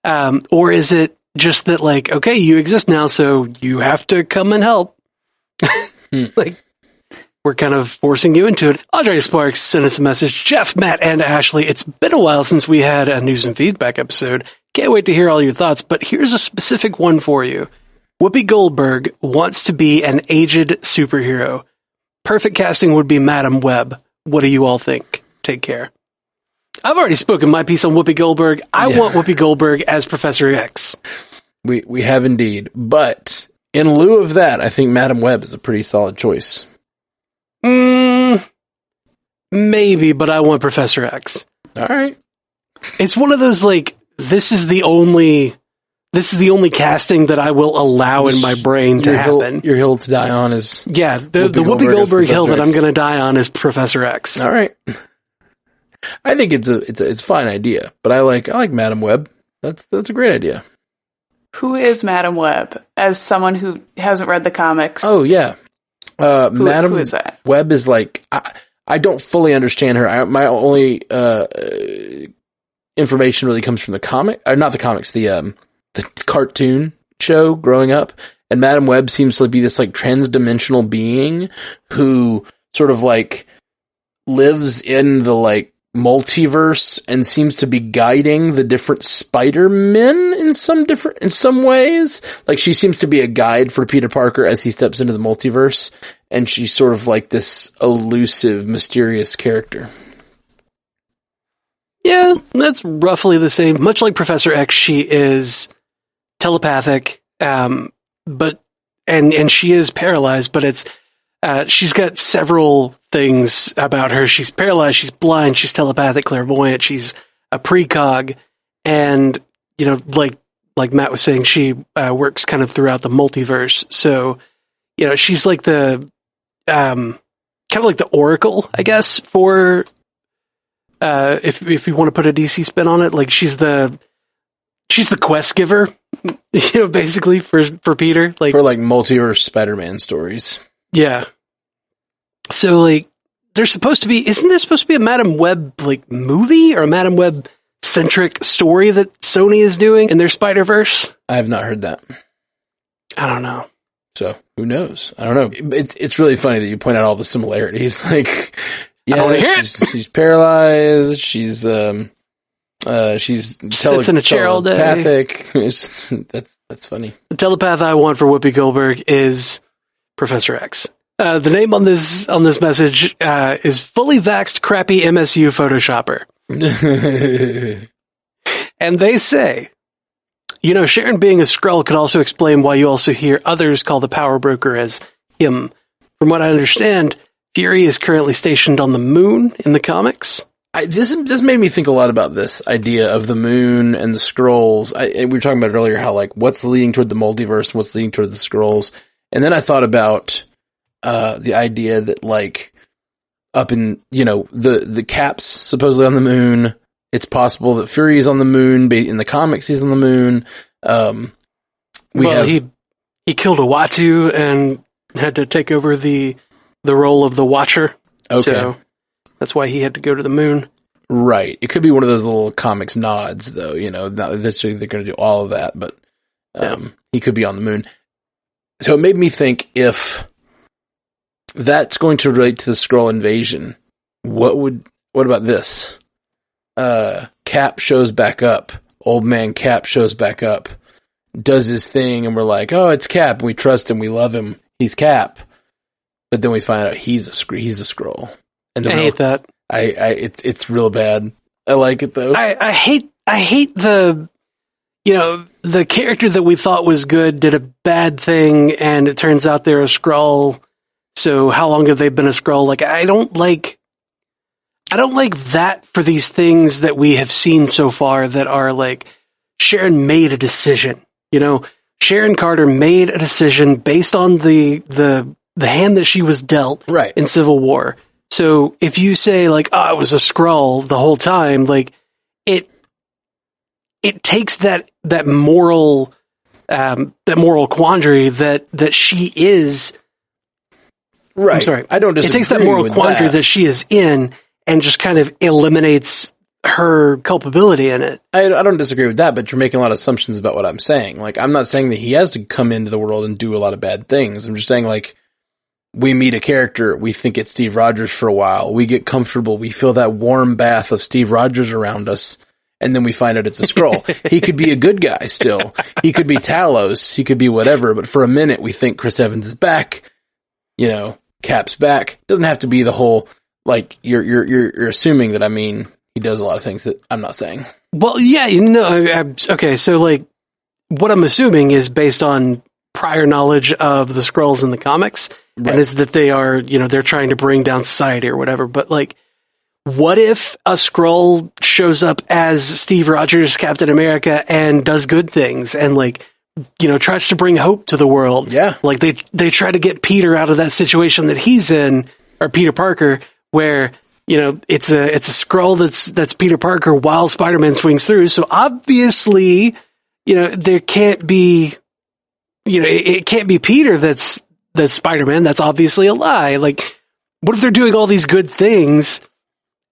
Or is it just that, like, okay, you exist now, so you have to come and help? Like, we're kind of forcing you into it. Andre Sparks sent us a message. Jeff, Matt, and Ashley, it's been a while since we had a news and feedback episode. Can't wait to hear all your thoughts, but here's a specific one for you. Whoopi Goldberg wants to be an aged superhero. Perfect casting would be Madam Web. What do you all think? Take care. I've already spoken my piece on Whoopi Goldberg. I want Whoopi Goldberg as Professor X. We have indeed. But in lieu of that, I think Madam Web is a pretty solid choice. Maybe, but I want Professor X. All right. It's one of those, like, this is the only casting that I will allow in my brain to happen. Your hill to die on is the Whoopi Goldberg hill that I'm going to die on is Professor X. All right. I think it's a fine idea, but I like Madam Web. That's a great idea. Who is Madam Web? As someone who hasn't read the comics. Oh yeah. Madam who is that? Web is like, I don't fully understand her. My only information really comes from the comic, or not the comics, the cartoon show growing up. And Madam Web seems to be this like trans-dimensional being who sort of like lives in the like multiverse and seems to be guiding the different Spider-Men in some ways. Like, she seems to be a guide for Peter Parker as he steps into the multiverse, and she's sort of like this elusive, mysterious character. Yeah, that's roughly the same. Much like Professor X, she is telepathic, but she is paralyzed, but it's she's got several things about her. She's paralyzed, she's blind, she's telepathic, clairvoyant, she's a precog, and like Matt was saying, she works kind of throughout the multiverse. So she's like the kind of like the Oracle, I guess, for if you want to put a DC spin on it, like she's the quest giver, basically for Peter, like for like multiverse Spider-Man stories. Yeah. So like isn't there supposed to be a Madam Web like movie or a Madam Web centric story that Sony is doing in their Spider-Verse? I have not heard that. I don't know. So who knows? I don't know. It's really funny that you point out all the similarities. Like, yeah, she's paralyzed. She's sits in a chair all day. Telepathic. That's funny. The telepath I want for Whoopi Goldberg is Professor X. The name on this message is fully vaxxed crappy MSU Photoshopper. And they say, Sharon being a Skrull could also explain why you also hear others call the power broker as him. From what I understand, Fury is currently stationed on the moon in the comics. This made me think a lot about this idea of the moon and the Skrulls. We were talking about it earlier, how like what's leading toward the multiverse and what's leading toward the Skrulls. And then I thought about the idea that like up in, the Cap's supposedly on the moon. It's possible that Fury is on the moon. In the comics, he's on the moon. He killed a Uatu and had to take over the role of the Watcher. Okay. So that's why he had to go to the moon. Right. It could be one of those little comics nods, though. Not necessarily they're going to do all of that, but he could be on the moon. So it made me think, if that's going to relate to the Skrull invasion, what about this? Cap shows back up. Old man Cap shows back up, does his thing, and we're like, oh, it's Cap. We trust him. We love him. He's Cap. But then we find out he's a Skrull. And I hate that. It's real bad. I like it though. I hate the character that we thought was good did a bad thing, and it turns out they're a Skrull. So how long have they been a Skrull? Like, I don't like that for these things that we have seen so far that are like, Sharon made a decision. Sharon Carter made a decision based on the hand that she was dealt right in Civil War. So if you say like, oh, it was a Skrull the whole time, like it takes that moral quandary that she is. Right. I'm sorry. I don't disagree. It takes that moral quandary that she is in and just kind of eliminates her culpability in it. I don't disagree with that, but you're making a lot of assumptions about what I'm saying. Like, I'm not saying that he has to come into the world and do a lot of bad things. I'm just saying, like, we meet a character, we think it's Steve Rogers for a while, we get comfortable, we feel that warm bath of Steve Rogers around us, and then we find out it's a Skrull. He could be a good guy still. He could be Talos, he could be whatever, but for a minute we think Chris Evans is back, Cap's back. Doesn't have to be the whole, like, you're assuming that, he does a lot of things that I'm not saying. Well, yeah, okay, so like, what I'm assuming is based on prior knowledge of the Skrulls in the comics, right, and is that they are, they're trying to bring down society or whatever. But like, what if a Skrull shows up as Steve Rogers, Captain America, and does good things and like, tries to bring hope to the world? Yeah. Like they try to get Peter out of that situation that he's in, or Peter Parker, where, it's a Skrull that's Peter Parker while Spider-Man swings through. So obviously, there can't be, it can't be Peter that's Spider-Man. That's obviously a lie. Like, what if they're doing all these good things,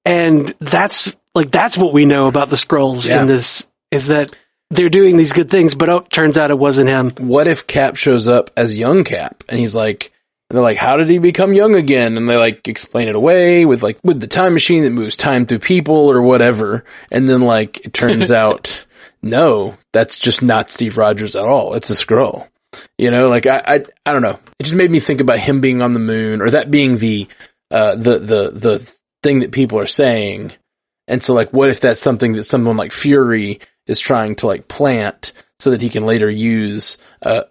and that's what we know about the Skrulls in this, is that they're doing these good things, but turns out it wasn't him. What if Cap shows up as young Cap, and he's like, and they're like, how did he become young again? And they like explain it away with the time machine that moves time through people or whatever. And then like, it turns out, no, that's just not Steve Rogers at all. It's a Skrull. I don't know. It just made me think about him being on the moon, or that being the thing that people are saying. And so like, what if that's something that someone like Fury is trying to like plant so that he can later use a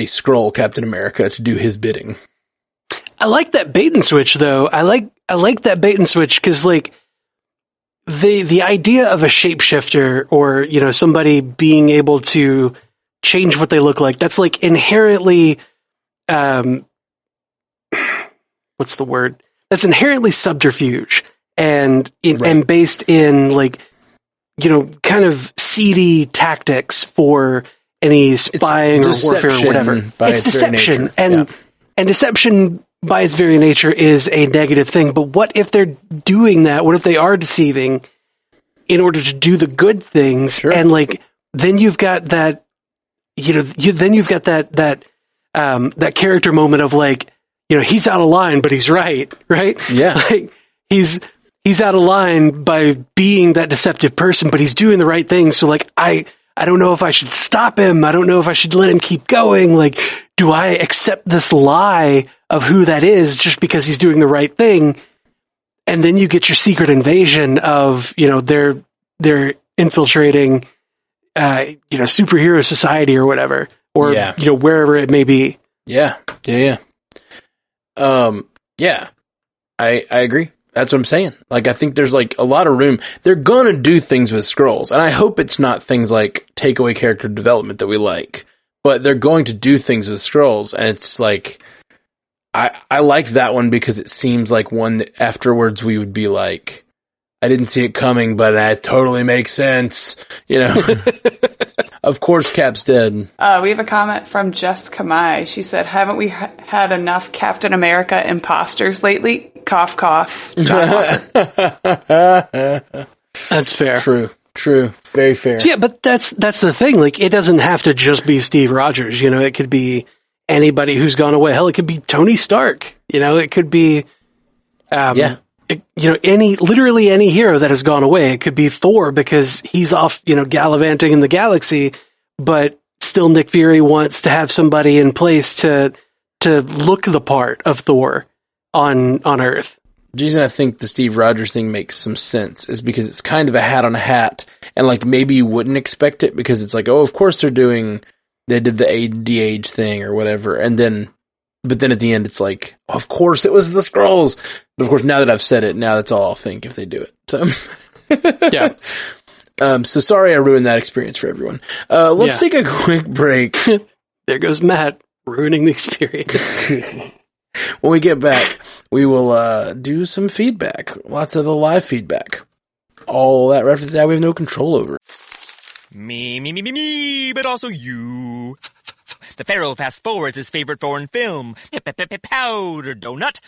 Skrull Captain America to do his bidding? I like that bait and switch though. I like that bait and switch because like the idea of a shapeshifter, or somebody being able to change what they look like, that's like inherently what's the word? That's inherently subterfuge and based in like, kind of seedy tactics for any spying or warfare or whatever. It's deception, and deception by its very nature is a negative thing. But what if they're doing that? What if they are deceiving in order to do the good things? Sure. And like, then you've got that, then you've got that character moment of like, he's out of line, but he's right? Yeah. Like he's out of line by being that deceptive person, but he's doing the right thing. So like, I don't know if I should stop him. I don't know if I should let him keep going. Like, do I accept this lie of who that is just because he's doing the right thing? And then you get your secret invasion of, they're infiltrating, superhero society or whatever, or, wherever it may be. Yeah. I agree. That's what I'm saying. Like, I think there's like a lot of room. They're gonna do things with Skrulls, and I hope it's not things like take away character development that we like, but they're going to do things with Skrulls, and it's like, I like that one because it seems like one that afterwards we would be like, I didn't see it coming, but that totally makes sense. Of course, Cap's dead. We have a comment from Jessica Mai. She said, haven't we had enough Captain America imposters lately? Cough, cough. That's fair. True. Very fair. Yeah, but that's the thing. Like, it doesn't have to just be Steve Rogers. It could be anybody who's gone away. Hell, it could be Tony Stark. It could be, literally any hero that has gone away. It could be Thor because he's off, gallivanting in the galaxy, but still Nick Fury wants to have somebody in place to look the part of Thor on Earth. The reason I think the Steve Rogers thing makes some sense is because it's kind of a hat on a hat, and like maybe you wouldn't expect it because it's like, oh, of course they did the ADH thing or whatever, but then at the end it's like, of course it was the Skrulls. But of course, now that I've said it, now that's all I'll think if they do it. So yeah. So sorry I ruined that experience for everyone. Let's take a quick break. There goes Matt ruining the experience. When we get back, we will do some feedback. Lots of the live feedback. All that reference that we have no control over. Me, but also you. The Pharaoh fast forwards his favorite foreign film, Powder Donut.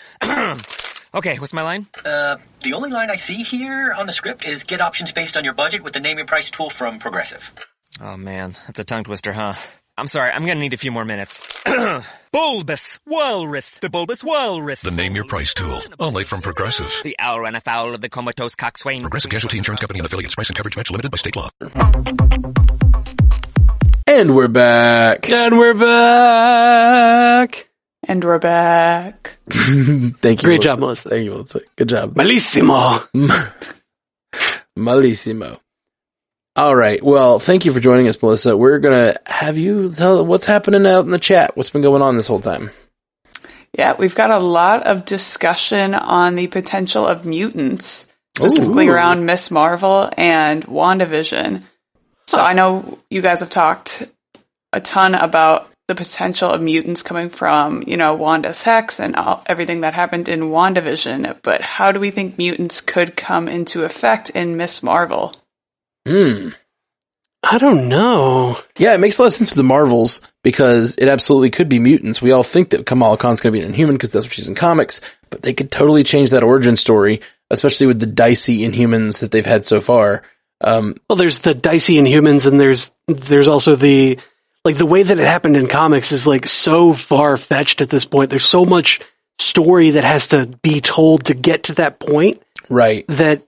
Okay, what's my line? The only line I see here on the script is get options based on your budget with the name your price tool from Progressive. Oh man, that's a tongue twister, huh? I'm sorry, I'm gonna need a few more minutes. Bulbous Walrus, the Bulbous Walrus. The Name Your Price tool, only from Progressive. The owl ran afoul of the comatose coxswain. Progressive Casualty Insurance Company and affiliates. Price and coverage match limited by state law. And we're back. And we're back. Thank you. Great job, Melissa. Thank you, Melissa. Good job. Malissimo. Malissimo. All right. Well, thank you for joining us, Melissa. We're going to have you tell what's happening out in the chat. What's been going on this whole time? Yeah, we've got a lot of discussion on the potential of mutants, specifically around Miss Marvel and WandaVision. So I know you guys have talked a ton about the potential of mutants coming from, Wanda's hex and everything that happened in WandaVision. But how do we think mutants could come into effect in Miss Marvel? I don't know. Yeah, it makes a lot of sense with the Marvels because it absolutely could be mutants. We all think that Kamala Khan's going to be an Inhuman because that's what she's in comics, but they could totally change that origin story, especially with the dicey Inhumans that they've had so far. Well, there's the dicey Inhumans, and there's also the way that it happened in comics is like so far fetched at this point. There's so much story that has to be told to get to that point, right? That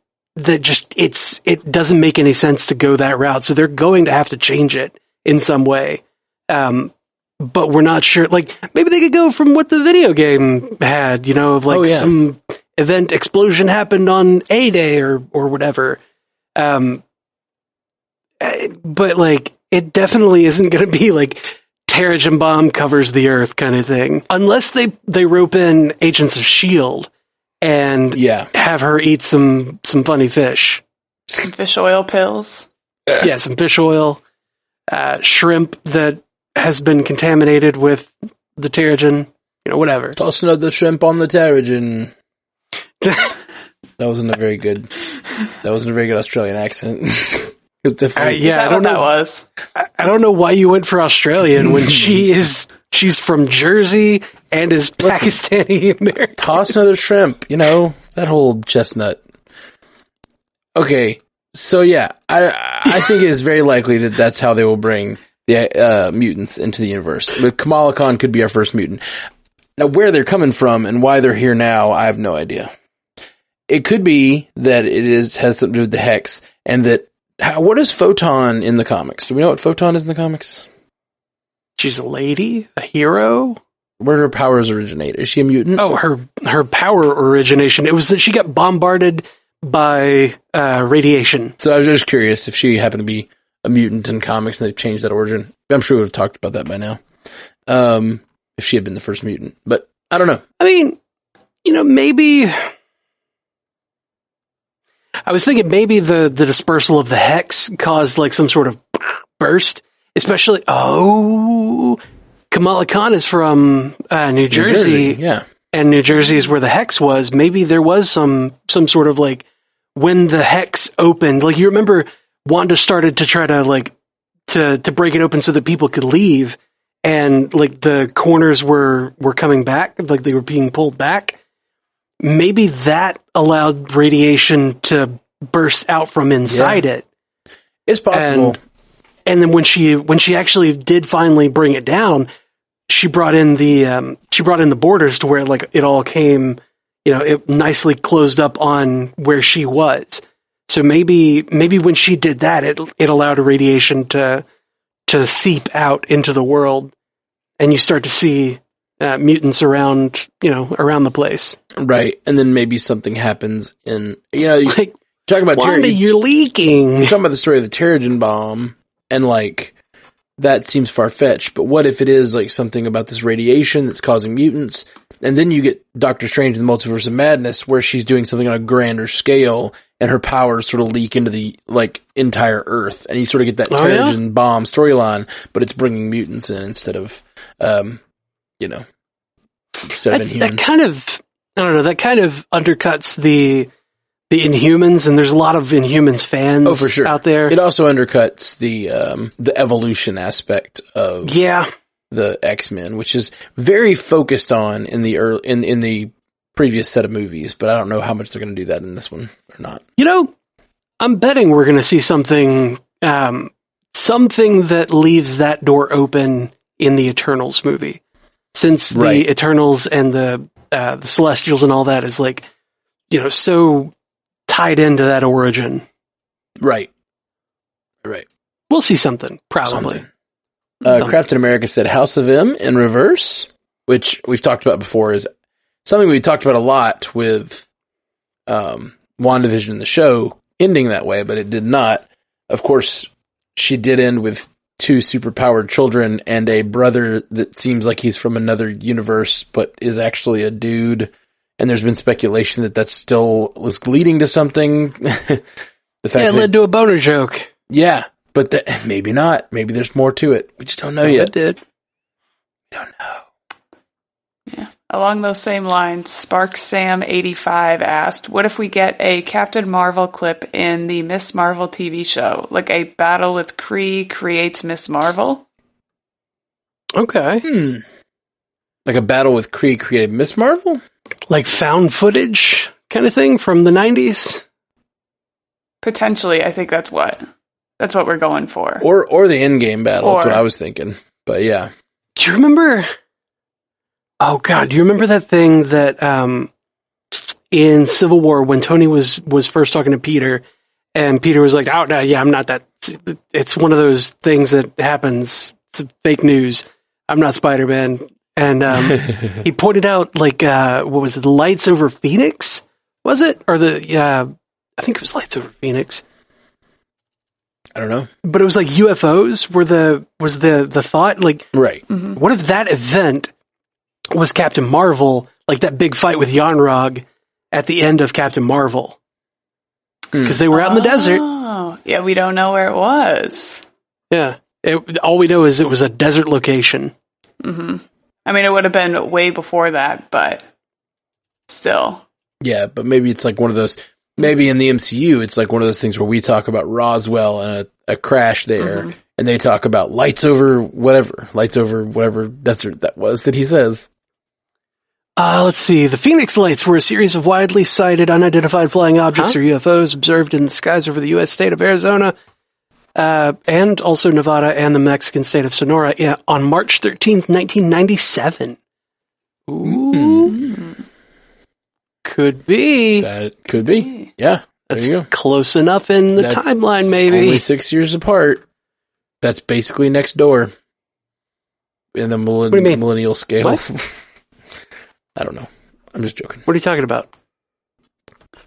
just it doesn't make any sense to go that route. So they're going to have to change it in some way. But we're not sure. Like maybe they could go from what the video game had, of like some event explosion happened on A Day or whatever. But like it definitely isn't going to be like Terrigen Bomb covers the earth kind of thing, unless they rope in Agents of S.H.I.E.L.D. and have her eat some funny fish. Some fish oil pills. Some fish oil, shrimp that has been contaminated with the Terrigen, whatever. Toss another shrimp on the Terrigen. That wasn't a very good Australian accent. It was definitely, I don't know. That was. I don't know why you went for Australian when she's from Jersey and is Pakistani American. Toss another shrimp, that whole chestnut. Okay, so yeah, I think it is very likely that that's how they will bring the mutants into the universe. But Kamala Khan could be our first mutant. Now, where they're coming from and why they're here now, I have no idea. It could be that has something to do with the Hex, and that. What is Photon in the comics? Do we know what Photon is in the comics? She's a lady, a hero. Where do her powers originate? Is she a mutant? Oh, her power origination. It was that she got bombarded by radiation. So I was just curious if she happened to be a mutant in comics and they've changed that origin. I'm sure we would have talked about that by now. If she had been the first mutant. But I don't know. I mean, maybe... I was thinking maybe the dispersal of the Hex caused like some sort of burst, especially, Kamala Khan is from New Jersey. Yeah. And New Jersey is where the Hex was. Maybe there was some sort of like, when the Hex opened, like you remember Wanda started to try to like, to break it open so that people could leave, and like the corners were coming back, like they were being pulled back. Maybe that allowed radiation to burst out from inside it. It's possible. And then when she actually did finally bring it down, she brought in the borders to where like it all came, it nicely closed up on where she was. So maybe when she did that, it allowed radiation to seep out into the world, and you start to see mutants around the place. Right. And then maybe something happens in, like, talking about Wanda, you're leaking. You're talking about the story of the Terrigen bomb, and like, that seems far-fetched, but what if it is like something about this radiation that's causing mutants, and then you get Doctor Strange in the Multiverse of Madness, where she's doing something on a grander scale, and her powers sort of leak into the, like, entire Earth, and you sort of get that Terrigen bomb storyline, but it's bringing mutants in instead of, inhumans. That kind of, I don't know, that kind of undercuts the Inhumans, and there's a lot of Inhumans fans for sure. out there. It also undercuts the evolution aspect of the X-Men, which is very focused on in the previous set of movies, but I don't know how much they're going to do that in this one or not. I'm betting we're going to see something that leaves that door open in the Eternals movie, since the Eternals and the Celestials and all that is like, so tied into that origin. Right. We'll see something, probably. Captain America said House of M in reverse, which we've talked about before, is something we talked about a lot with WandaVision in the show ending that way, but it did not. Of course, she did end with 2 superpowered children and a brother that seems like he's from another universe, but is actually a dude. And there's been speculation that still was leading to something. The fact it led to a boner joke. Yeah, but maybe not. Maybe there's more to it. We just don't know yet. It did. We don't know. Yeah. Along those same lines, SparkSam85 asked, what if we get a Captain Marvel clip in the Miss Marvel TV show? Like a battle with Kree creates Miss Marvel? Okay. Like a battle with Kree created Miss Marvel? Like found footage kind of thing from the 90s? Potentially, I think that's what we're going for. Or the endgame battle, that's what I was thinking. But yeah. Do you remember... Oh God, do you remember that thing that in Civil War when Tony was first talking to Peter, and Peter was like, "Oh no, yeah, I'm not that. It's one of those things that happens. It's fake news. I'm not Spider-Man." And he pointed out like what was it, the lights over Phoenix? Was it, or the I think it was lights over Phoenix. I don't know, but it was like UFOs was the thought, like, right? Mm-hmm. What if that event was Captain Marvel, like that big fight with Yarnrog at the end of Captain Marvel? Because they were out in the desert. Oh, yeah, we don't know where it was. Yeah, all we know is it was a desert location. Mm-hmm. I mean, it would have been way before that, but still. Yeah, but maybe it's like one of those, maybe in the MCU, it's like one of those things where we talk about Roswell and a crash there, and they talk about lights over whatever desert that was that he says. Let's see. The Phoenix Lights were a series of widely sighted unidentified flying objects or UFOs observed in the skies over the U.S. state of Arizona, and also Nevada and the Mexican state of Sonora on March 13th, 1997. Ooh. Could be. That could be. Yeah. That's there you go. Close enough in the timeline, maybe. Only 6 years apart. That's basically next door. In the millennial scale. I don't know. I'm just joking. What are you talking about?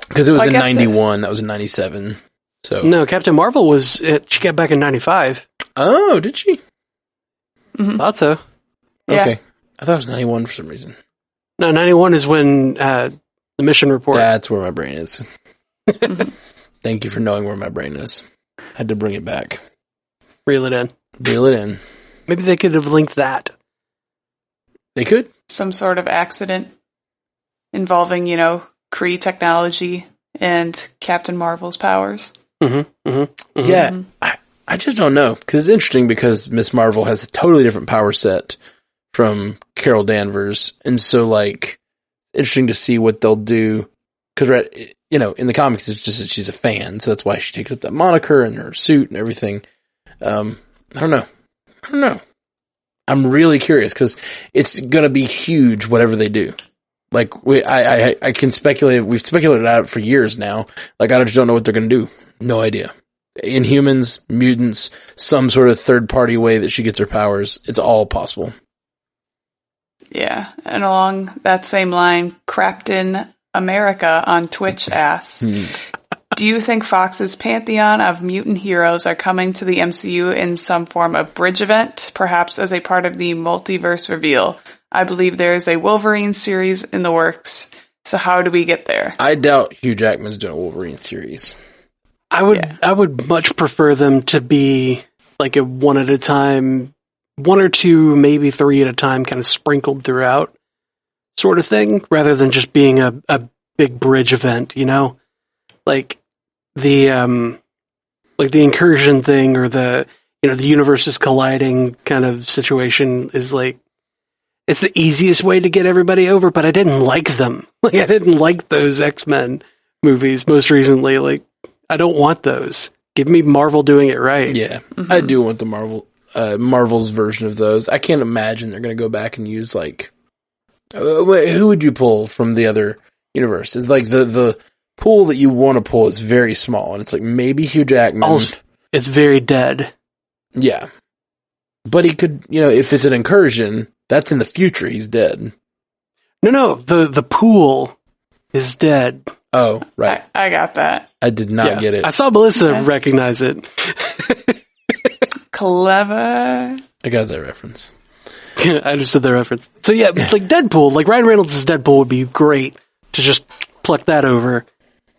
Because it was in 91. That was in 97. So no, Captain Marvel she got back in 95. Oh, did she? Thought so. Yeah. Okay. I thought it was 91 for some reason. No, 91 is when the mission report. That's where my brain is. Thank you for knowing where my brain is. Had to bring it back. Reel it in. Reel it in. Maybe they could have linked that. They could. Some sort of accident involving, Kree technology and Captain Marvel's powers. Yeah, I just don't know. Because it's interesting because Miss Marvel has a totally different power set from Carol Danvers. And so, interesting to see what they'll do. Because, in the comics, it's just that she's a fan. So that's why she takes up that moniker and her suit and everything. I don't know. I'm really curious because it's going to be huge, whatever they do. I can speculate. We've speculated out for years now. I just don't know what they're going to do. No idea. Inhumans, mutants, some sort of third-party way that she gets her powers. It's all possible. Yeah, and along that same line, Crapton America on Twitch asks, do you think Fox's pantheon of mutant heroes are coming to the MCU in some form of bridge event, perhaps as a part of the multiverse reveal? I believe there is a Wolverine series in the works, so how do we get there? I doubt Hugh Jackman's doing a Wolverine series. I would much prefer them to be a one at a time, one or two, maybe three at a time, kind of sprinkled throughout sort of thing, rather than just being a big bridge event, the incursion thing or the universes colliding kind of situation is it's the easiest way to get everybody over, but I didn't like them. I didn't like those X-Men movies most recently. I don't want those. Give me Marvel doing it right. Yeah, I do want the Marvel's version of those. I can't imagine they're going to go back and use who would you pull from the other universe? It's the pool that you want to pull is very small, and it's maybe Hugh Jackman. It's very dead. Yeah, but he could, if it's an incursion, that's in the future. He's dead. No, the pool is dead. Oh, right. I got that. I did not get it. I saw Melissa recognize it. Clever. I got that reference. I understood the reference. So yeah, Deadpool, Ryan Reynolds' Deadpool would be great to just pluck that over,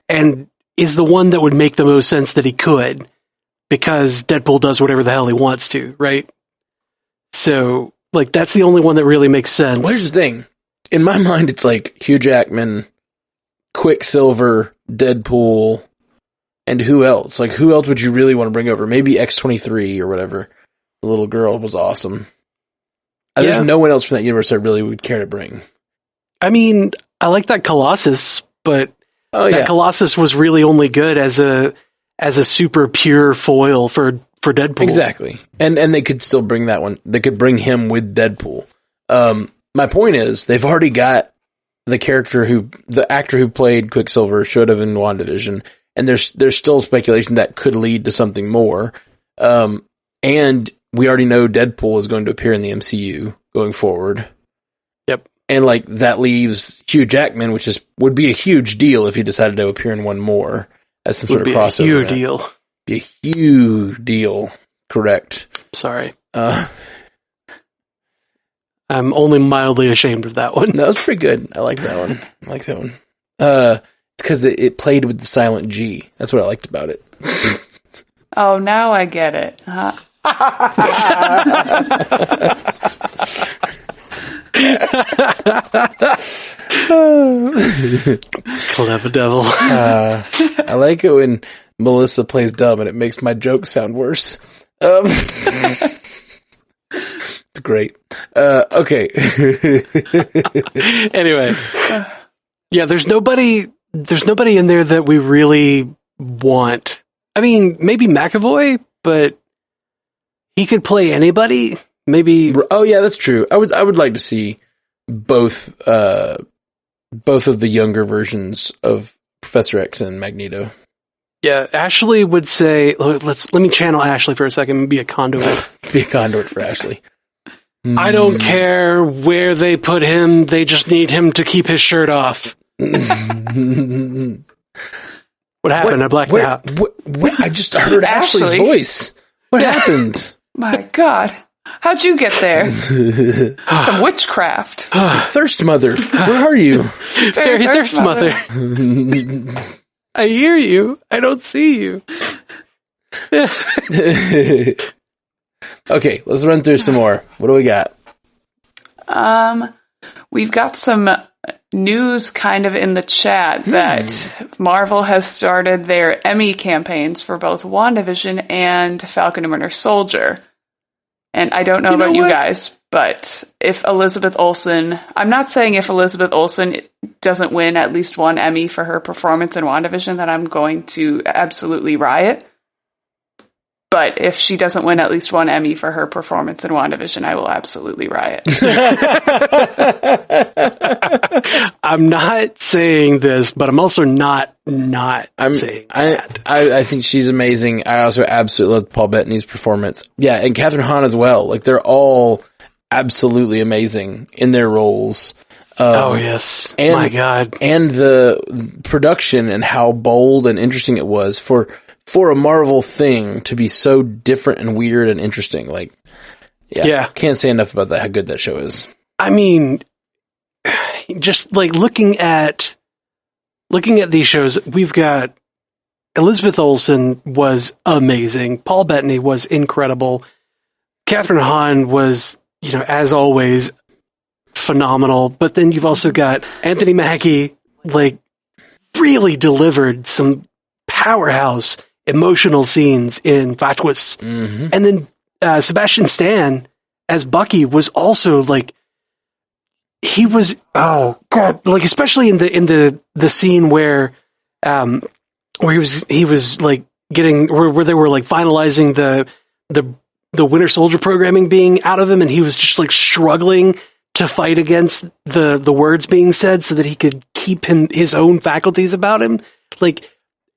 and is the one that would make the most sense that he could, because Deadpool does whatever the hell he wants to, right? So, that's the only one that really makes sense. Well, here's the thing. In my mind, it's Hugh Jackman, Quicksilver, Deadpool, and who else? Who else would you really want to bring over? Maybe X-23 or whatever. The little girl was awesome. There's no one else from that universe I really would care to bring. I mean, I like that Colossus, but that Colossus was really only good as a super pure foil for Deadpool. Exactly. And they could still bring that one. They could bring him with Deadpool. My point is, they've already got the actor who played Quicksilver should have in WandaVision, and there's still speculation that could lead to something more. And we already know Deadpool is going to appear in the MCU going forward. Yep. And that leaves Hugh Jackman, which would be a huge deal if he decided to appear in one more as some sort of crossover. Huge deal. Be a huge deal. Correct. Sorry. I'm only mildly ashamed of that one. That was pretty good. I like that one. It's because it played with the silent G. That's what I liked about it. Oh, now I get it. Clever devil. I like it when Melissa plays dumb and it makes my joke sound worse. It's great. Okay. Anyway. Yeah, there's nobody in there that we really want. I mean, maybe McAvoy, but he could play anybody. Maybe. Oh yeah, that's true. I would like to see both of the younger versions of Professor X and Magneto. Yeah, Ashley would say, let me channel Ashley for a second and be a conduit. Be a conduit for Ashley. I don't care where they put him, they just need him to keep his shirt off. What happened? I blacked out. I just heard Ashley's voice. What happened? My God. How'd you get there? Some witchcraft. Thirst Mother, where are you? Fairy Thirst Mother. I hear you. I don't see you. Okay, let's run through some more. What do we got? We've got some news kind of in the chat that Marvel has started their Emmy campaigns for both WandaVision and Falcon and Winter Soldier. And I don't know about you guys, but if Elizabeth Olsen, I'm not saying if Elizabeth Olsen doesn't win at least one Emmy for her performance in WandaVision, that I'm going to absolutely riot. But if she doesn't win at least one Emmy for her performance in WandaVision, I will absolutely riot. I'm not saying this, but I'm also not saying that. I think she's amazing. I also absolutely love Paul Bettany's performance. Yeah, and Catherine Hahn as well. Like, they're all absolutely amazing in their roles. Oh, yes. My God. And the production and how bold and interesting it was for a Marvel thing to be so different and weird and interesting. Like, yeah. Can't say enough about that, how good that show is. I mean, just like looking at these shows, we've got Elizabeth Olsen was amazing. Paul Bettany was incredible. Catherine Hahn was, as always, phenomenal. But then you've also got Anthony Mackie, like, really delivered some powerhouse emotional scenes in Fatwas. Mm-hmm. And then Sebastian Stan as Bucky was also like, he was, oh God, like, especially in the scene where he was like getting, where they were like finalizing the Winter Soldier programming being out of him, and he was just like struggling to fight against the words being said so that he could keep his own faculties about him. Like,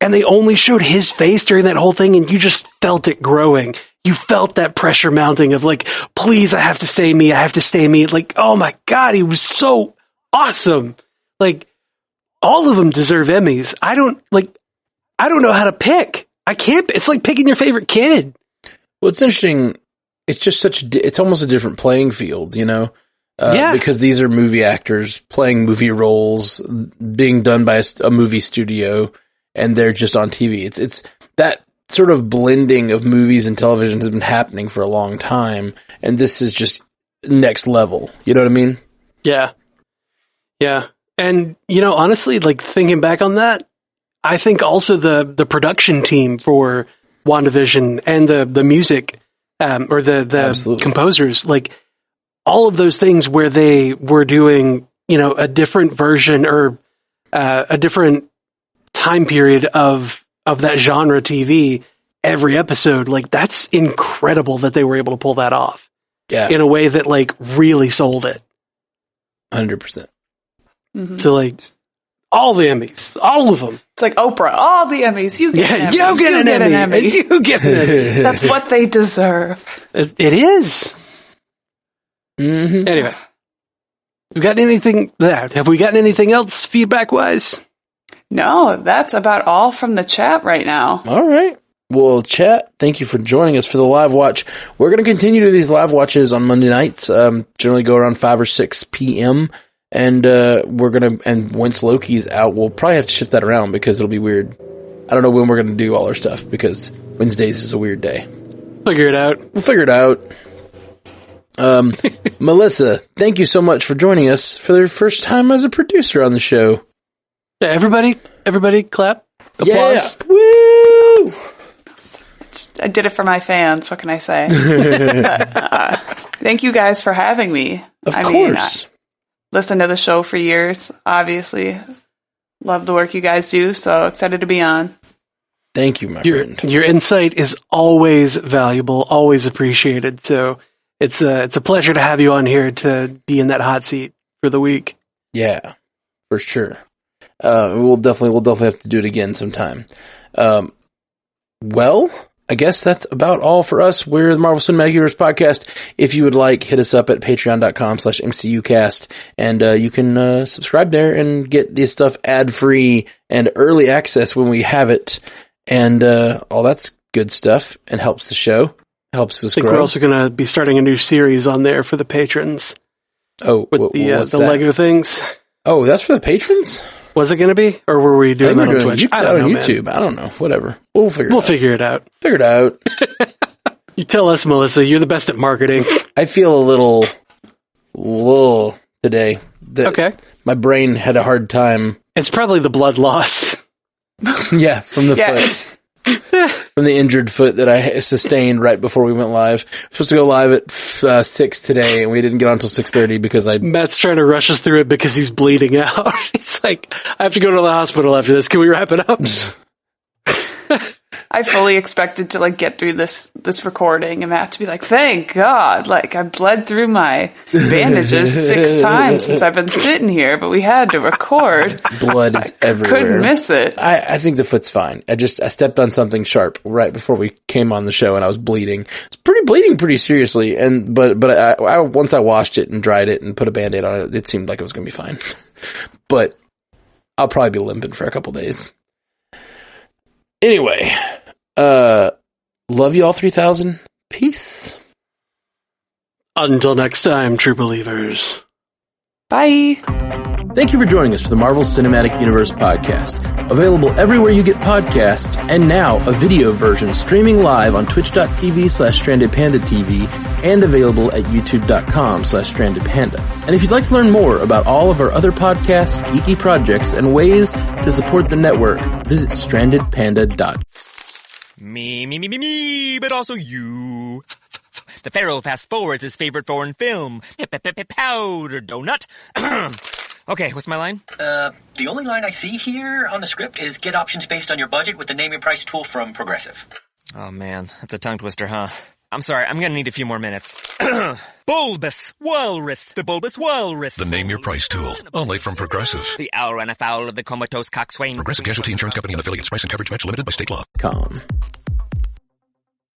and they only showed his face during that whole thing, and you just felt it growing. You felt that pressure mounting of like, please, I have to stay me. I have to stay me. Like, oh my God, he was so awesome. Like, all of them deserve Emmys. I don't know how to pick. I can't. It's like picking your favorite kid. Well, it's interesting. It's just it's almost a different playing field, because these are movie actors playing movie roles being done by a movie studio, and they're just on TV. It's that sort of blending of movies and television has been happening for a long time, and this is just next level. You know what I mean? Yeah. Yeah. And, honestly, like, thinking back on that, I think also the production team for WandaVision and the music, or the composers, like, all of those things where they were doing, a different version or a different time period of that genre TV every episode, like, that's incredible that they were able to pull that off. Yeah. In a way that, like, really sold it. 100%. Mm-hmm. So, like, all the Emmys, all of them. It's like Oprah, all the Emmys. You get an Emmy. You get an Emmy. You get an Emmy. That's what they deserve. It is. Mm-hmm. Anyway, have we gotten anything else feedback-wise? No, that's about all from the chat right now. All right. Well, chat, thank you for joining us for the live watch. We're going to continue to do these live watches on Monday nights, generally go around 5 or 6 p.m., and and once Loki's out, we'll probably have to shift that around because it'll be weird. I don't know when we're going to do all our stuff because Wednesdays is a weird day. Figure it out. We'll figure it out. Melissa, thank you so much for joining us for the first time as a producer on the show. Yeah, everybody clap. Applause. Yeah. Woo! I did it for my fans. What can I say? Thank you guys for having me. Of course. Listened to the show for years, obviously. Love the work you guys do, so excited to be on. Thank you, my friend. Your insight is always valuable, always appreciated. So it's a pleasure to have you on here to be in that hot seat for the week. Yeah, for sure. We'll definitely have to do it again sometime. Well, I guess that's about all for us. We're the Marvel Cinematic Universe podcast. If you would like, hit us up at patreon.com/MCUcast, and you can subscribe there and get this stuff ad-free and early access when we have it, and all that's good stuff, and helps the show, helps us I think grow. we're also going to be starting a new series on there for the patrons. Oh, with the Lego things. Oh, that's for the patrons? Was it going to be, or were we doing that on Twitch? I don't know, YouTube. Man. I don't know. Whatever. We'll figure it out. Figure it out. You tell us, Melissa. You're the best at marketing. I feel a little today. Okay. My brain had a hard time. It's probably the blood loss. Yeah, from the foot. From the injured foot that I sustained right before we went live. We're supposed to go live at 6 today, and we didn't get on until 6:30 because Matt's trying to rush us through it because he's bleeding out. He's like, I have to go to the hospital after this. Can we wrap it up? I fully expected to get through this recording and Matt to be like, thank God, I bled through my bandages 6 times since I've been sitting here, but we had to record. Blood is everywhere. Couldn't miss it. I think the foot's fine. I stepped on something sharp right before we came on the show and I was bleeding. It's bleeding pretty seriously, but I once I washed it and dried it and put a Band-Aid on it, it seemed like it was going to be fine. But I'll probably be limping for a couple days. Anyway, love you all 3,000. Peace. Until next time, true believers. Bye. Thank you for joining us for the Marvel Cinematic Universe podcast. Available everywhere you get podcasts, and now a video version streaming live on twitch.tv/strandedpandatv and available at youtube.com/strandedpanda. And if you'd like to learn more about all of our other podcasts, geeky projects, and ways to support the network, visit strandedpanda.com. Me, but also you. The Pharaoh fast forwards his favorite foreign film, Powder Donut. Okay, what's my line? The only line I see here on the script is get options based on your budget with the Name Your Price tool from Progressive. Oh man, that's a tongue twister, huh? I'm sorry, I'm gonna need a few more minutes. Bulbous Walrus, the Bulbous Walrus. The Name Your Price tool, only from Progressive. The owl ran afoul of the comatose coxswain. Progressive Casualty Insurance Company and affiliates. Price and coverage match limited by state law.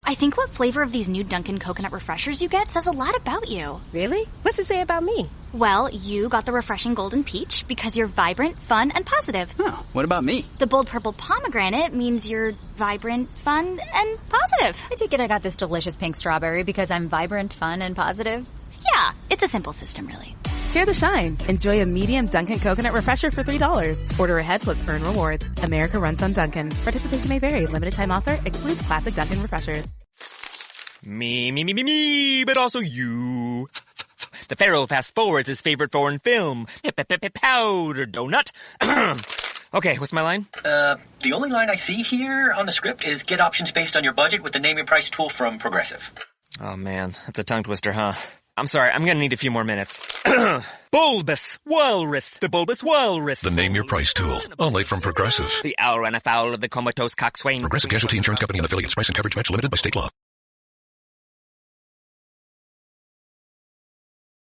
I think what flavor of these new Dunkin' coconut refreshers you get says a lot about you. Really? What's it say about me? Well, you got the refreshing golden peach because you're vibrant, fun, and positive. Huh, what about me? The bold purple pomegranate means you're vibrant, fun, and positive. I take it I got this delicious pink strawberry because I'm vibrant, fun, and positive. Yeah, it's a simple system, really. Share the shine. Enjoy a medium Dunkin' coconut refresher for $3. Order ahead plus earn rewards. America runs on Dunkin'. Participation may vary. Limited time offer. Excludes classic Dunkin' refreshers. Me, but also you. The Pharaoh fast forwards his favorite foreign film, Powder Donut. Okay, what's my line? The only line I see here on the script is get options based on your budget with the Name Your Price tool from Progressive. Oh man, that's a tongue twister, huh? I'm sorry, I'm gonna need a few more minutes. Bulbous Walrus, the Bulbous Walrus. The Name Your Price tool, only from Progressive. The owl ran afoul of the comatose coxswain. Progressive Casualty Insurance Company and affiliates. Price and coverage match limited by state law.